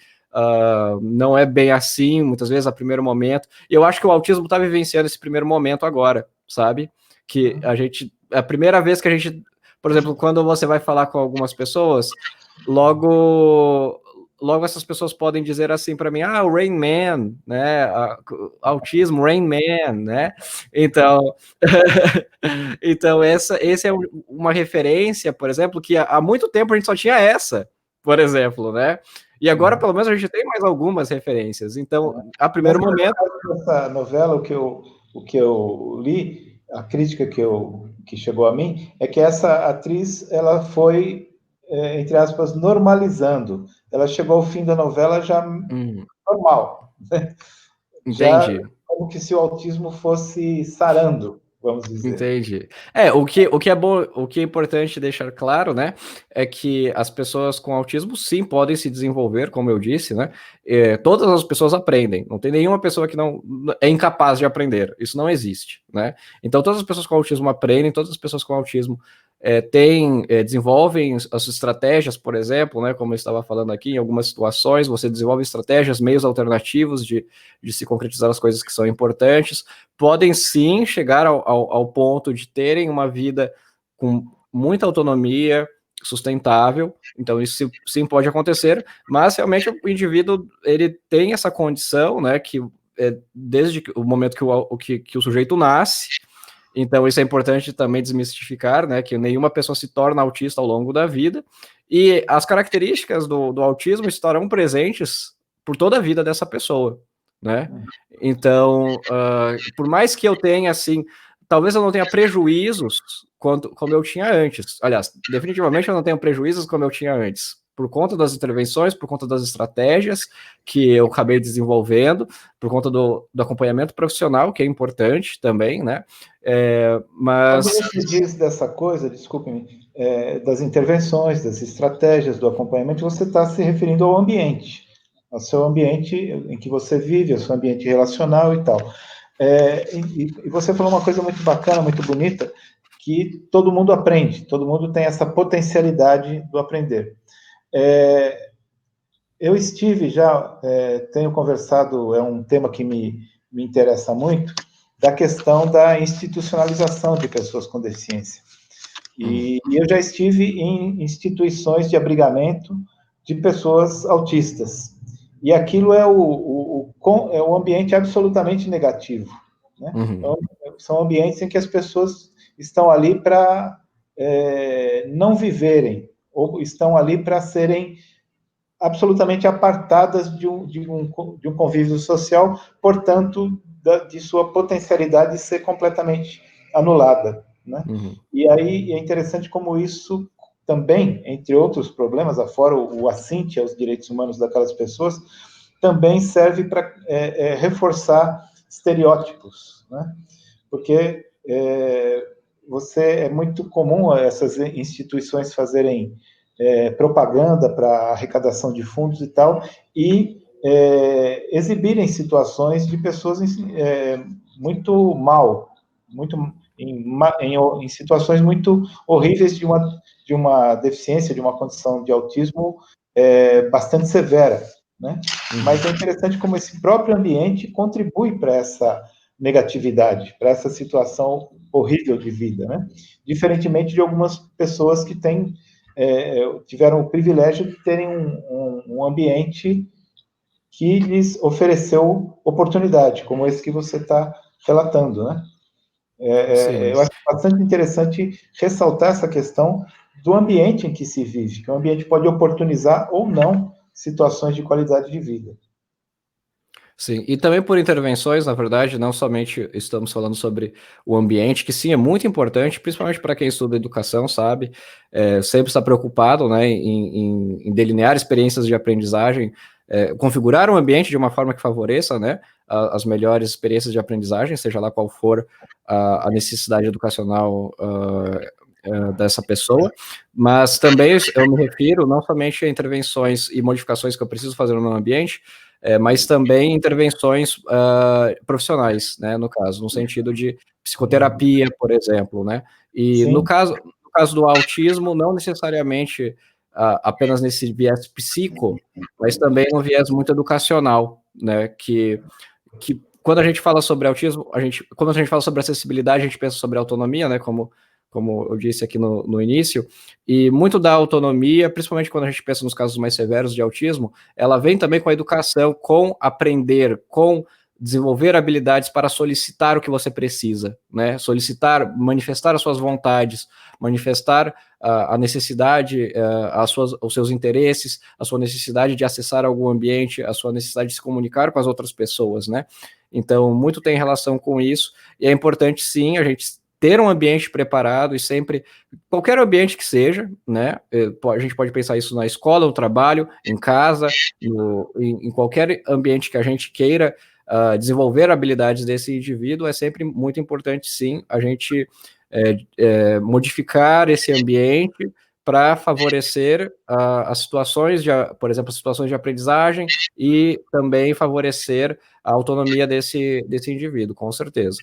S1: não é bem assim, muitas vezes, a primeiro momento. E eu acho que o autismo está vivenciando esse primeiro momento agora, sabe? Que a primeira vez que a gente, por exemplo, quando você vai falar com algumas pessoas, logo essas pessoas podem dizer assim para mim, o Rain Man, né, autismo, Rain Man, né, então, então essa é uma referência, por exemplo, que há muito tempo a gente só tinha essa, por exemplo, né, e agora pelo menos a gente tem mais algumas referências, então, a primeiro momento...
S2: Essa novela, o que eu li, a crítica que chegou a mim, é que essa atriz, ela foi, entre aspas, normalizando. Ela chegou ao fim da novela já normal. Né? Já como que se o autismo fosse sarando, vamos dizer.
S1: Entendi. O que é bom, o que é importante deixar claro, né, é que as pessoas com autismo sim podem se desenvolver, como eu disse, né, todas as pessoas aprendem, não tem nenhuma pessoa que não é incapaz de aprender, isso não existe, né, então todas as pessoas com autismo aprendem, todas as pessoas com autismo desenvolvem as estratégias, por exemplo, né, como eu estava falando aqui, em algumas situações você desenvolve estratégias, meios alternativos de se concretizar as coisas que são importantes, podem sim chegar ao ponto de terem uma vida com muita autonomia, sustentável, então isso sim pode acontecer, mas realmente o indivíduo, ele tem essa condição, né, que desde o momento que o sujeito nasce, então isso é importante também desmistificar, né, que nenhuma pessoa se torna autista ao longo da vida, e as características do autismo estarão presentes por toda a vida dessa pessoa, né, então, por mais que eu tenha, assim, talvez eu não tenha prejuízos como eu tinha antes, aliás, definitivamente eu não tenho prejuízos como eu tinha antes, por conta das intervenções, por conta das estratégias que eu acabei desenvolvendo, por conta do acompanhamento profissional, que é importante também, né, mas...
S2: Quando você diz dessa coisa, desculpe-me, das intervenções, das estratégias, do acompanhamento, você está se referindo ao ambiente, ao seu ambiente em que você vive, ao seu ambiente relacional e tal. E você falou uma coisa muito bacana, muito bonita, que todo mundo aprende, todo mundo tem essa potencialidade do aprender. Eu estive já, tenho conversado, é um tema que me interessa muito, da questão da institucionalização de pessoas com deficiência. E eu já estive em instituições de abrigamento de pessoas autistas. E aquilo é um ambiente absolutamente negativo, né? Então, são ambientes em que as pessoas estão ali para não viverem, ou estão ali para serem absolutamente apartadas de um convívio social, portanto, de sua potencialidade ser completamente anulada, né? E aí é interessante como isso também, entre outros problemas, afora o assinte aos direitos humanos daquelas pessoas, também serve para reforçar estereótipos, né? Porque é muito comum essas instituições fazerem propaganda para arrecadação de fundos e tal, e exibirem situações de pessoas muito mal, em situações muito horríveis de uma deficiência, de uma condição de autismo bastante severa, né? Mas é interessante como esse próprio ambiente contribui para essa negatividade, para essa situação horrível de vida, né? Diferentemente de algumas pessoas que tiveram o privilégio de terem um ambiente que lhes ofereceu oportunidade, como esse que você está relatando, né? Eu acho bastante interessante ressaltar essa questão do ambiente em que se vive, que o ambiente pode oportunizar ou não situações de qualidade de vida.
S1: Sim, e também por intervenções, na verdade, não somente estamos falando sobre o ambiente, que sim, é muito importante, principalmente para quem estuda educação, sabe, sempre está preocupado, né, em delinear experiências de aprendizagem, configurar um ambiente de uma forma que favoreça, né, as melhores experiências de aprendizagem, seja lá qual for a necessidade educacional dessa pessoa, mas também eu me refiro não somente a intervenções e modificações que eu preciso fazer no meu ambiente, mas também intervenções profissionais, né, no caso, no sentido de psicoterapia, por exemplo, né, e no caso do autismo, não necessariamente apenas nesse viés psico, mas também no viés muito educacional, né, que quando a gente fala sobre autismo, quando a gente fala sobre acessibilidade, a gente pensa sobre autonomia, né, como eu disse aqui no início, e muito da autonomia, principalmente quando a gente pensa nos casos mais severos de autismo, ela vem também com a educação, com aprender, com desenvolver habilidades para solicitar o que você precisa, né? Solicitar, manifestar as suas vontades, manifestar a necessidade, os seus interesses, a sua necessidade de acessar algum ambiente, a sua necessidade de se comunicar com as outras pessoas, né? Então, muito tem relação com isso, e é importante, sim, a gente ter um ambiente preparado e sempre, qualquer ambiente que seja, né, a gente pode pensar isso na escola, no trabalho, em casa, em qualquer ambiente que a gente queira desenvolver habilidades desse indivíduo, é sempre muito importante, sim, a gente modificar esse ambiente para favorecer as situações, por exemplo, as situações de aprendizagem e também favorecer a autonomia desse indivíduo, com certeza.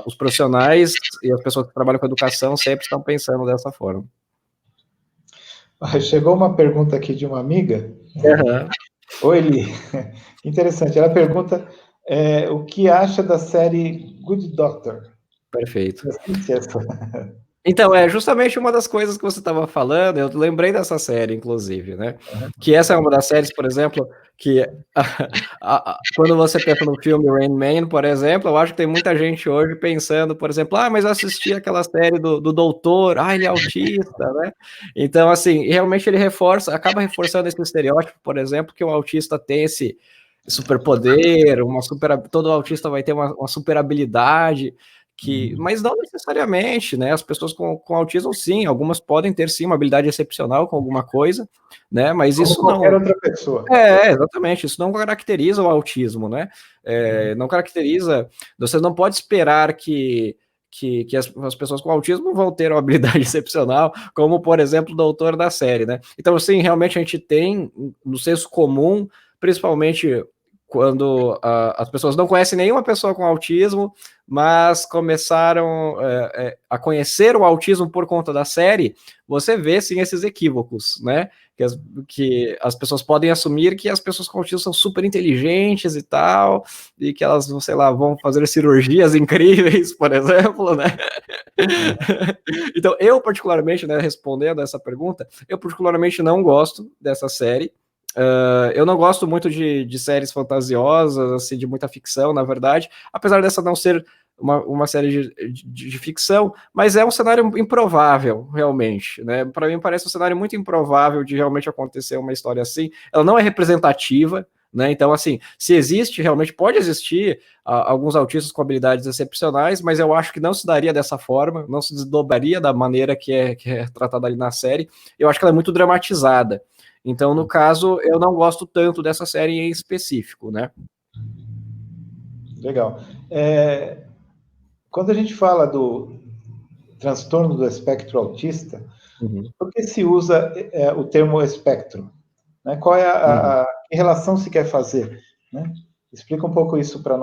S1: Os profissionais e as pessoas que trabalham com educação sempre estão pensando dessa forma.
S2: Chegou uma pergunta aqui de uma amiga.
S1: Uhum.
S2: Oi, Eli. Interessante. Ela pergunta o que acha da série Good Doctor.
S1: Perfeito.
S2: Assiste essa.
S1: Então, justamente uma das coisas que você estava falando, eu lembrei dessa série, inclusive, né? Que essa é uma das séries, por exemplo, que quando você pensa no filme Rain Man, por exemplo, eu acho que tem muita gente hoje pensando, por exemplo, mas eu assisti aquela série do doutor, ele é autista, né? Então, assim, realmente ele acaba reforçando esse estereótipo, por exemplo, que o autista tem esse superpoder, todo autista vai ter uma super habilidade, mas não necessariamente, né? As pessoas com autismo, sim, algumas podem ter sim uma habilidade excepcional com alguma coisa, né? Mas
S2: como
S1: isso
S2: qualquer
S1: não.
S2: outra pessoa.
S1: Exatamente, isso não caracteriza o autismo, né? Não caracteriza. Você não pode esperar que as pessoas com autismo vão ter uma habilidade excepcional, como, por exemplo, o doutor da série, né? Então, assim, realmente a gente tem no senso comum, principalmente quando as pessoas não conhecem nenhuma pessoa com autismo, mas começaram a conhecer o autismo por conta da série, você vê, sim, esses equívocos, né? Que as pessoas podem assumir que as pessoas com autismo são super inteligentes e tal, e que elas, sei lá, vão fazer cirurgias incríveis, por exemplo, né? Então, eu particularmente, né, respondendo essa pergunta, eu particularmente não gosto dessa série. Eu não gosto muito de séries fantasiosas, assim, de muita ficção, na verdade, apesar dessa não ser uma série de ficção, mas é um cenário improvável, realmente, né? Para mim parece um cenário muito improvável de realmente acontecer uma história assim. Ela não é representativa, né? Então, assim, se existe, realmente pode existir alguns autistas com habilidades excepcionais, mas eu acho que não se daria dessa forma, não se desdobraria da maneira que é tratada ali na série. Eu acho que ela é muito dramatizada. Então, no caso, eu não gosto tanto dessa série em específico, né?
S2: Legal. Quando a gente fala do transtorno do espectro autista, por que se usa o termo espectro? Né? Qual é que relação se quer fazer? Né? Explica um pouco isso para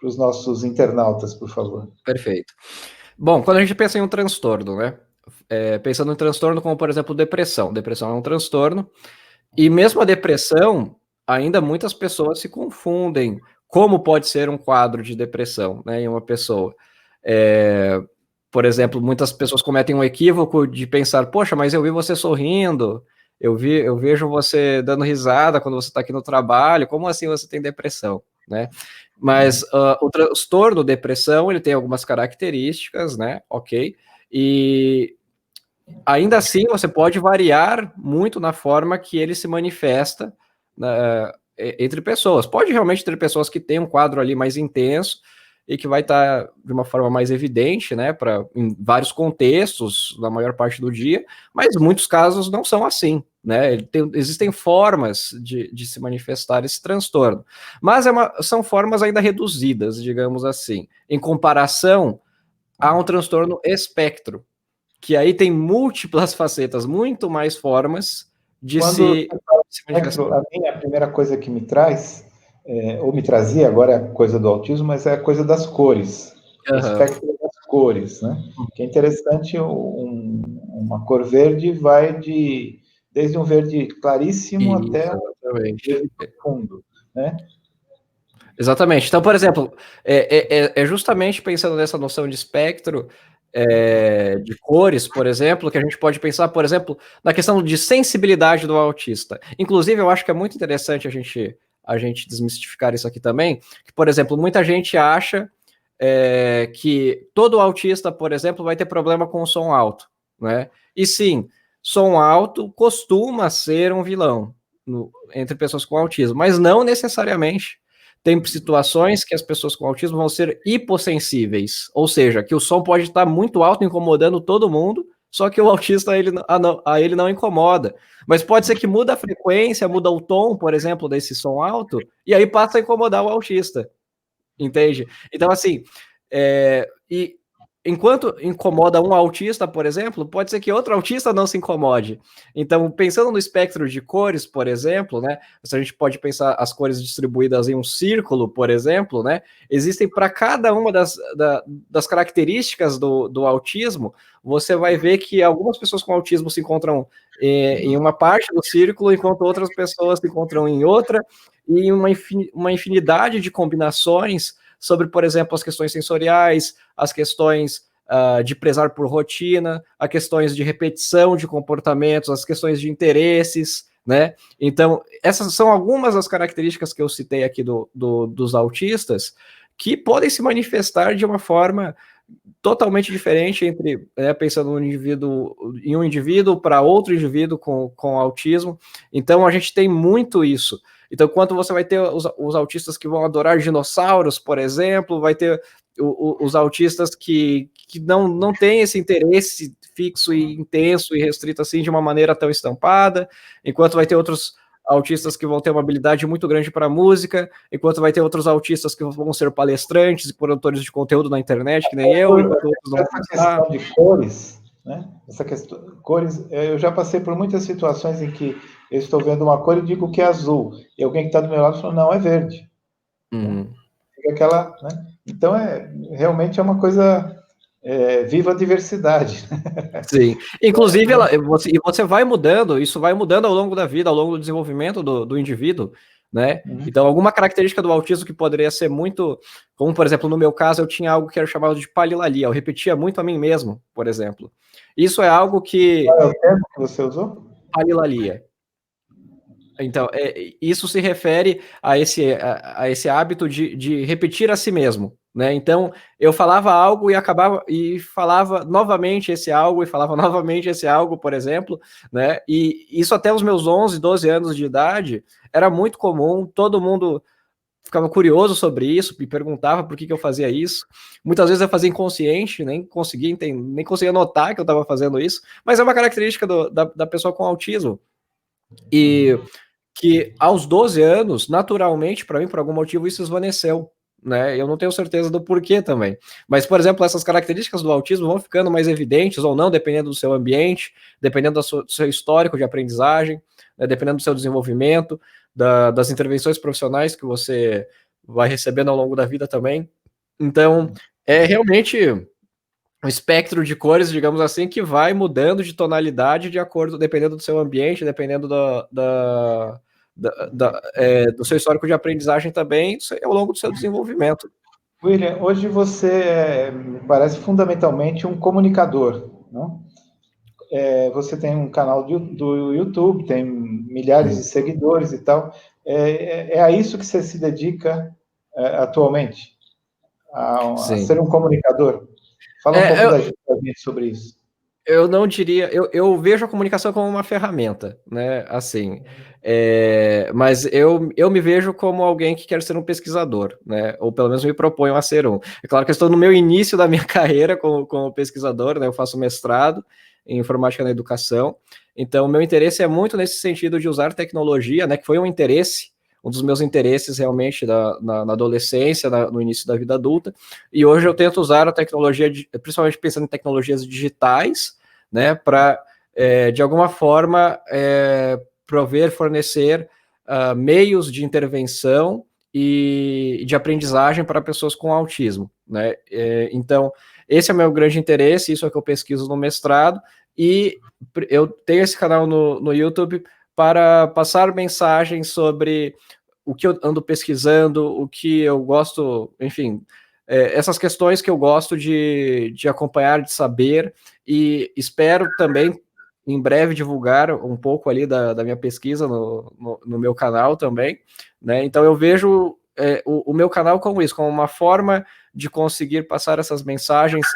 S2: os nossos internautas, por favor.
S1: Perfeito. Bom, quando a gente pensa em um transtorno, né? Pensando em transtorno como, por exemplo, depressão. Depressão é um transtorno, e mesmo a depressão, ainda muitas pessoas se confundem como pode ser um quadro de depressão, né, em uma pessoa. Por exemplo, muitas pessoas cometem um equívoco de pensar, poxa, mas eu vi você sorrindo, eu vejo você dando risada quando você está aqui no trabalho, como assim você tem depressão, né? Mas o transtorno depressão, ele tem algumas características, né, ok? E ainda assim, você pode variar muito na forma que ele se manifesta entre pessoas. Pode realmente ter pessoas que têm um quadro ali mais intenso e que vai estar de uma forma mais evidente, né, em vários contextos, na maior parte do dia, mas muitos casos não são assim, né? Existem formas de se manifestar esse transtorno, mas são formas ainda reduzidas, digamos assim, em comparação a um transtorno espectro, que aí tem múltiplas facetas, muito mais formas de se manifestar.
S2: A primeira coisa que me traz, ou me trazia, agora é a coisa do autismo, mas é a coisa das cores, o espectro das cores, né? Que é interessante, uma cor verde vai desde um verde claríssimo até um verde profundo, né?
S1: Exatamente. Então, por exemplo, justamente pensando nessa noção de espectro, de cores, por exemplo, que a gente pode pensar, por exemplo, na questão de sensibilidade do autista. Inclusive, eu acho que é muito interessante a gente desmistificar isso aqui também, que, por exemplo, muita gente acha que todo autista, por exemplo, vai ter problema com o som alto, né? E sim, som alto costuma ser um vilão entre pessoas com autismo, mas não necessariamente. Tem situações que as pessoas com autismo vão ser hipossensíveis, ou seja, que o som pode estar muito alto, incomodando todo mundo, só que o autista a ele não incomoda. Mas pode ser que muda a frequência, muda o tom, por exemplo, desse som alto, e aí passa a incomodar o autista. Entende? Então, assim, e enquanto incomoda um autista, por exemplo, pode ser que outro autista não se incomode. Então, pensando no espectro de cores, por exemplo, né? Se a gente pode pensar as cores distribuídas em um círculo, por exemplo, né? Existem para cada uma das características do autismo, você vai ver que algumas pessoas com autismo se encontram em uma parte do círculo, enquanto outras pessoas se encontram em outra, e uma infinidade de combinações sobre, por exemplo, as questões sensoriais, as questões de prezar por rotina, as questões de repetição de comportamentos, as questões de interesses, né? Então, essas são algumas das características que eu citei aqui dos autistas, que podem se manifestar de uma forma totalmente diferente pensando em um indivíduo para outro indivíduo com autismo. Então, a gente tem muito isso. Então, quando você vai ter os autistas que vão adorar dinossauros, por exemplo, vai ter os autistas que não têm esse interesse fixo e intenso e restrito assim de uma maneira tão estampada, enquanto vai ter outros autistas que vão ter uma habilidade muito grande para música, enquanto vai ter outros autistas que vão ser palestrantes e produtores de conteúdo na internet, que nem eu.
S2: Essa questão de cores, né? Essa questão, cores, eu já passei por muitas situações em que eu estou vendo uma cor e digo que é azul, e alguém que está do meu lado falou, não, é verde. Né? Fica aquela, né? Então, realmente é uma coisa, viva a diversidade.
S1: Sim, inclusive você vai mudando, isso vai mudando ao longo da vida, ao longo do desenvolvimento do indivíduo, né? Então, alguma característica do autismo que poderia ser muito, como por exemplo, no meu caso, eu tinha algo que era chamado de palilalia, eu repetia muito a mim mesmo, por exemplo. Isso é algo que...
S2: Qual é o termo que você usou?
S1: Palilalia. Então, isso se refere a esse hábito de repetir a si mesmo, né? Então, eu falava algo e falava novamente esse algo, e falava novamente esse algo, por exemplo, né? E isso até os meus 11, 12 anos de idade era muito comum, todo mundo ficava curioso sobre isso, me perguntava por que eu fazia isso. Muitas vezes eu fazia inconsciente, nem conseguia notar que eu estava fazendo isso, mas é uma característica da pessoa com autismo. E que aos 12 anos, naturalmente, para mim, por algum motivo, isso esvaneceu, né? Eu não tenho certeza do porquê também. Mas, por exemplo, essas características do autismo vão ficando mais evidentes ou não, dependendo do seu ambiente, dependendo do seu histórico de aprendizagem, né? Dependendo do seu desenvolvimento, das intervenções profissionais que você vai recebendo ao longo da vida também. Então, é realmente um espectro de cores, digamos assim, que vai mudando de tonalidade de acordo, dependendo do seu ambiente, dependendo do seu histórico de aprendizagem também, ao longo do seu desenvolvimento.
S2: William, hoje você me parece fundamentalmente um comunicador, não? Você tem um canal do YouTube, tem milhares de seguidores e tal. É a isso que você se dedica atualmente? A ser um comunicador? Fala um pouco da gente sobre isso.
S1: Eu não diria, eu vejo a comunicação como uma ferramenta, né, assim, mas eu me vejo como alguém que quer ser um pesquisador, né, ou pelo menos me proponho a ser um. É claro que eu estou no meu início da minha carreira como pesquisador, né, eu faço mestrado em informática na educação, então o meu interesse é muito nesse sentido de usar tecnologia, né, que foi um dos meus interesses realmente na adolescência, no início da vida adulta, e hoje eu tento usar a tecnologia, principalmente pensando em tecnologias digitais, né, para, de alguma forma, fornecer meios de intervenção e de aprendizagem para pessoas com autismo, né? Então, esse é o meu grande interesse, isso é o que eu pesquiso no mestrado, e eu tenho esse canal no YouTube para passar mensagens sobre o que eu ando pesquisando, o que eu gosto, enfim, essas questões que eu gosto de acompanhar, de saber, e espero também, em breve, divulgar um pouco ali da minha pesquisa no meu canal também, né? Então eu vejo o meu canal como isso, como uma forma de conseguir passar essas mensagens,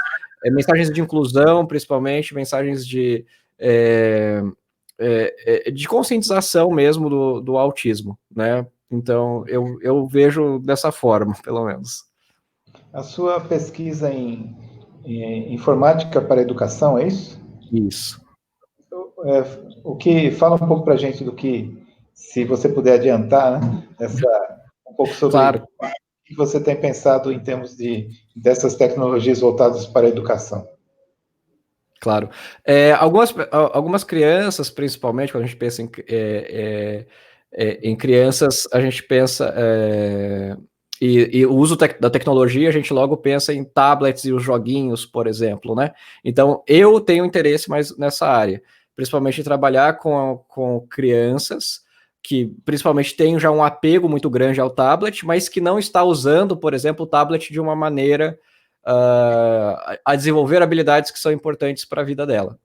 S1: mensagens de inclusão, principalmente, mensagens de conscientização mesmo do autismo, né? Então eu vejo dessa forma, pelo menos.
S2: A sua pesquisa em informática para a educação, é isso?
S1: Isso.
S2: O que fala um pouco para a gente do que, se você puder adiantar, né, um pouco sobre
S1: claro.
S2: o que você tem pensado em termos dessas tecnologias voltadas para a educação.
S1: Claro. Algumas crianças, principalmente, quando a gente pensa em crianças, a gente pensa e o uso da tecnologia, a gente logo pensa em tablets e os joguinhos, por exemplo, né? Então, eu tenho interesse mais nessa área, principalmente em trabalhar com crianças que, principalmente, têm já um apego muito grande ao tablet, mas que não está usando, por exemplo, o tablet de uma maneira a desenvolver habilidades que são importantes para a vida dela.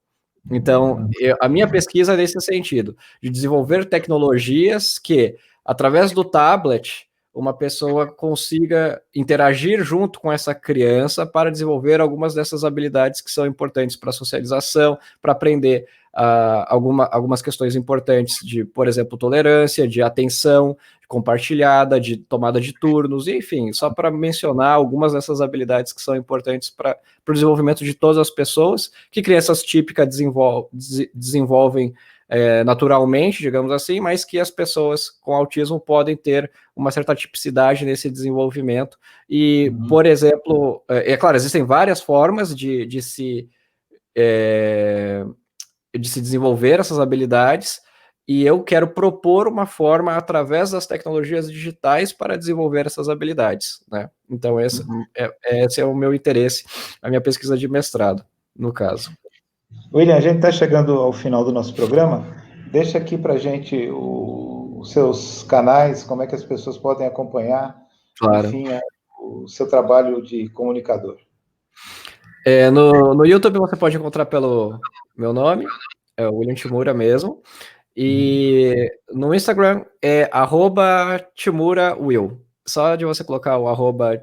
S1: Então, a minha pesquisa é nesse sentido, de desenvolver tecnologias que, através do tablet, uma pessoa consiga interagir junto com essa criança para desenvolver algumas dessas habilidades que são importantes para a socialização, para aprender algumas questões importantes de, por exemplo, tolerância, de atenção compartilhada, de tomada de turnos, enfim, só para mencionar algumas dessas habilidades que são importantes para o desenvolvimento de todas as pessoas, que crianças típicas desenvolvem naturalmente, digamos assim, mas que as pessoas com autismo podem ter uma certa tipicidade nesse desenvolvimento. E, por exemplo, claro, existem várias formas de se de se desenvolver essas habilidades, e eu quero propor uma forma através das tecnologias digitais para desenvolver essas habilidades, né? Então esse é o meu interesse, a minha pesquisa de mestrado, no caso.
S2: William, a gente está chegando ao final do nosso programa. Deixa aqui para a gente os seus canais, como é que as pessoas podem acompanhar,
S1: Claro.
S2: enfim, o seu trabalho de comunicador.
S1: No YouTube você pode encontrar pelo meu nome, é o William Timura mesmo, e no Instagram é @TimuraWill. Só de você colocar o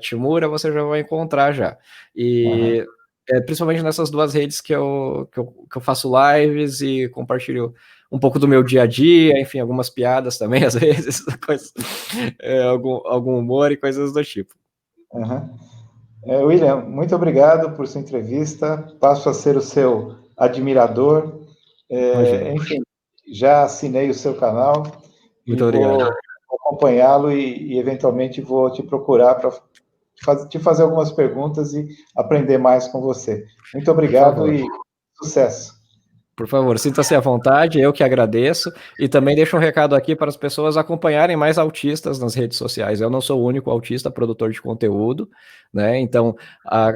S1: @Timura, você já vai encontrar já. E principalmente nessas duas redes que eu faço lives e compartilho um pouco do meu dia a dia, enfim, algumas piadas também, às vezes, coisas, algum humor e coisas do tipo.
S2: William, muito obrigado por sua entrevista. Passo a ser o seu admirador. Enfim, já assinei o seu canal.
S1: Muito obrigado.
S2: Vou acompanhá-lo e eventualmente vou te procurar para te fazer algumas perguntas e aprender mais com você. Muito obrigado e sucesso.
S1: Por favor, sinta-se à vontade, eu que agradeço, e também deixo um recado aqui para as pessoas acompanharem mais autistas nas redes sociais. Eu não sou o único autista produtor de conteúdo, né? Então,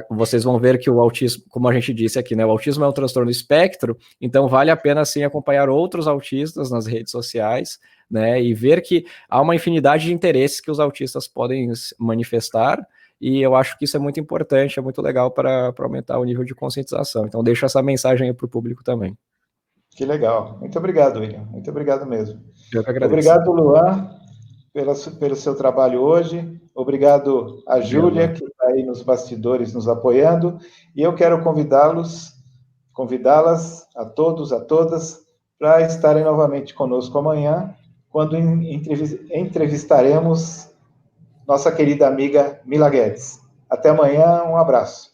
S1: vocês vão ver que o autismo, como a gente disse aqui, né? O autismo é um transtorno espectro, então vale a pena sim acompanhar outros autistas nas redes sociais, né? E ver que há uma infinidade de interesses que os autistas podem manifestar. E eu acho que isso é muito importante, é muito legal para aumentar o nível de conscientização. Então, deixo essa mensagem aí para o público também.
S2: Que legal. Muito obrigado, William. Muito obrigado mesmo.
S1: Eu que agradeço.
S2: Obrigado, Luan, pelo seu trabalho hoje. Obrigado a Júlia, que está aí nos bastidores nos apoiando. E eu quero convidá-las, a todos, a todas, para estarem novamente conosco amanhã, quando entrevistaremos nossa querida amiga Mila Guedes. Até amanhã, um abraço.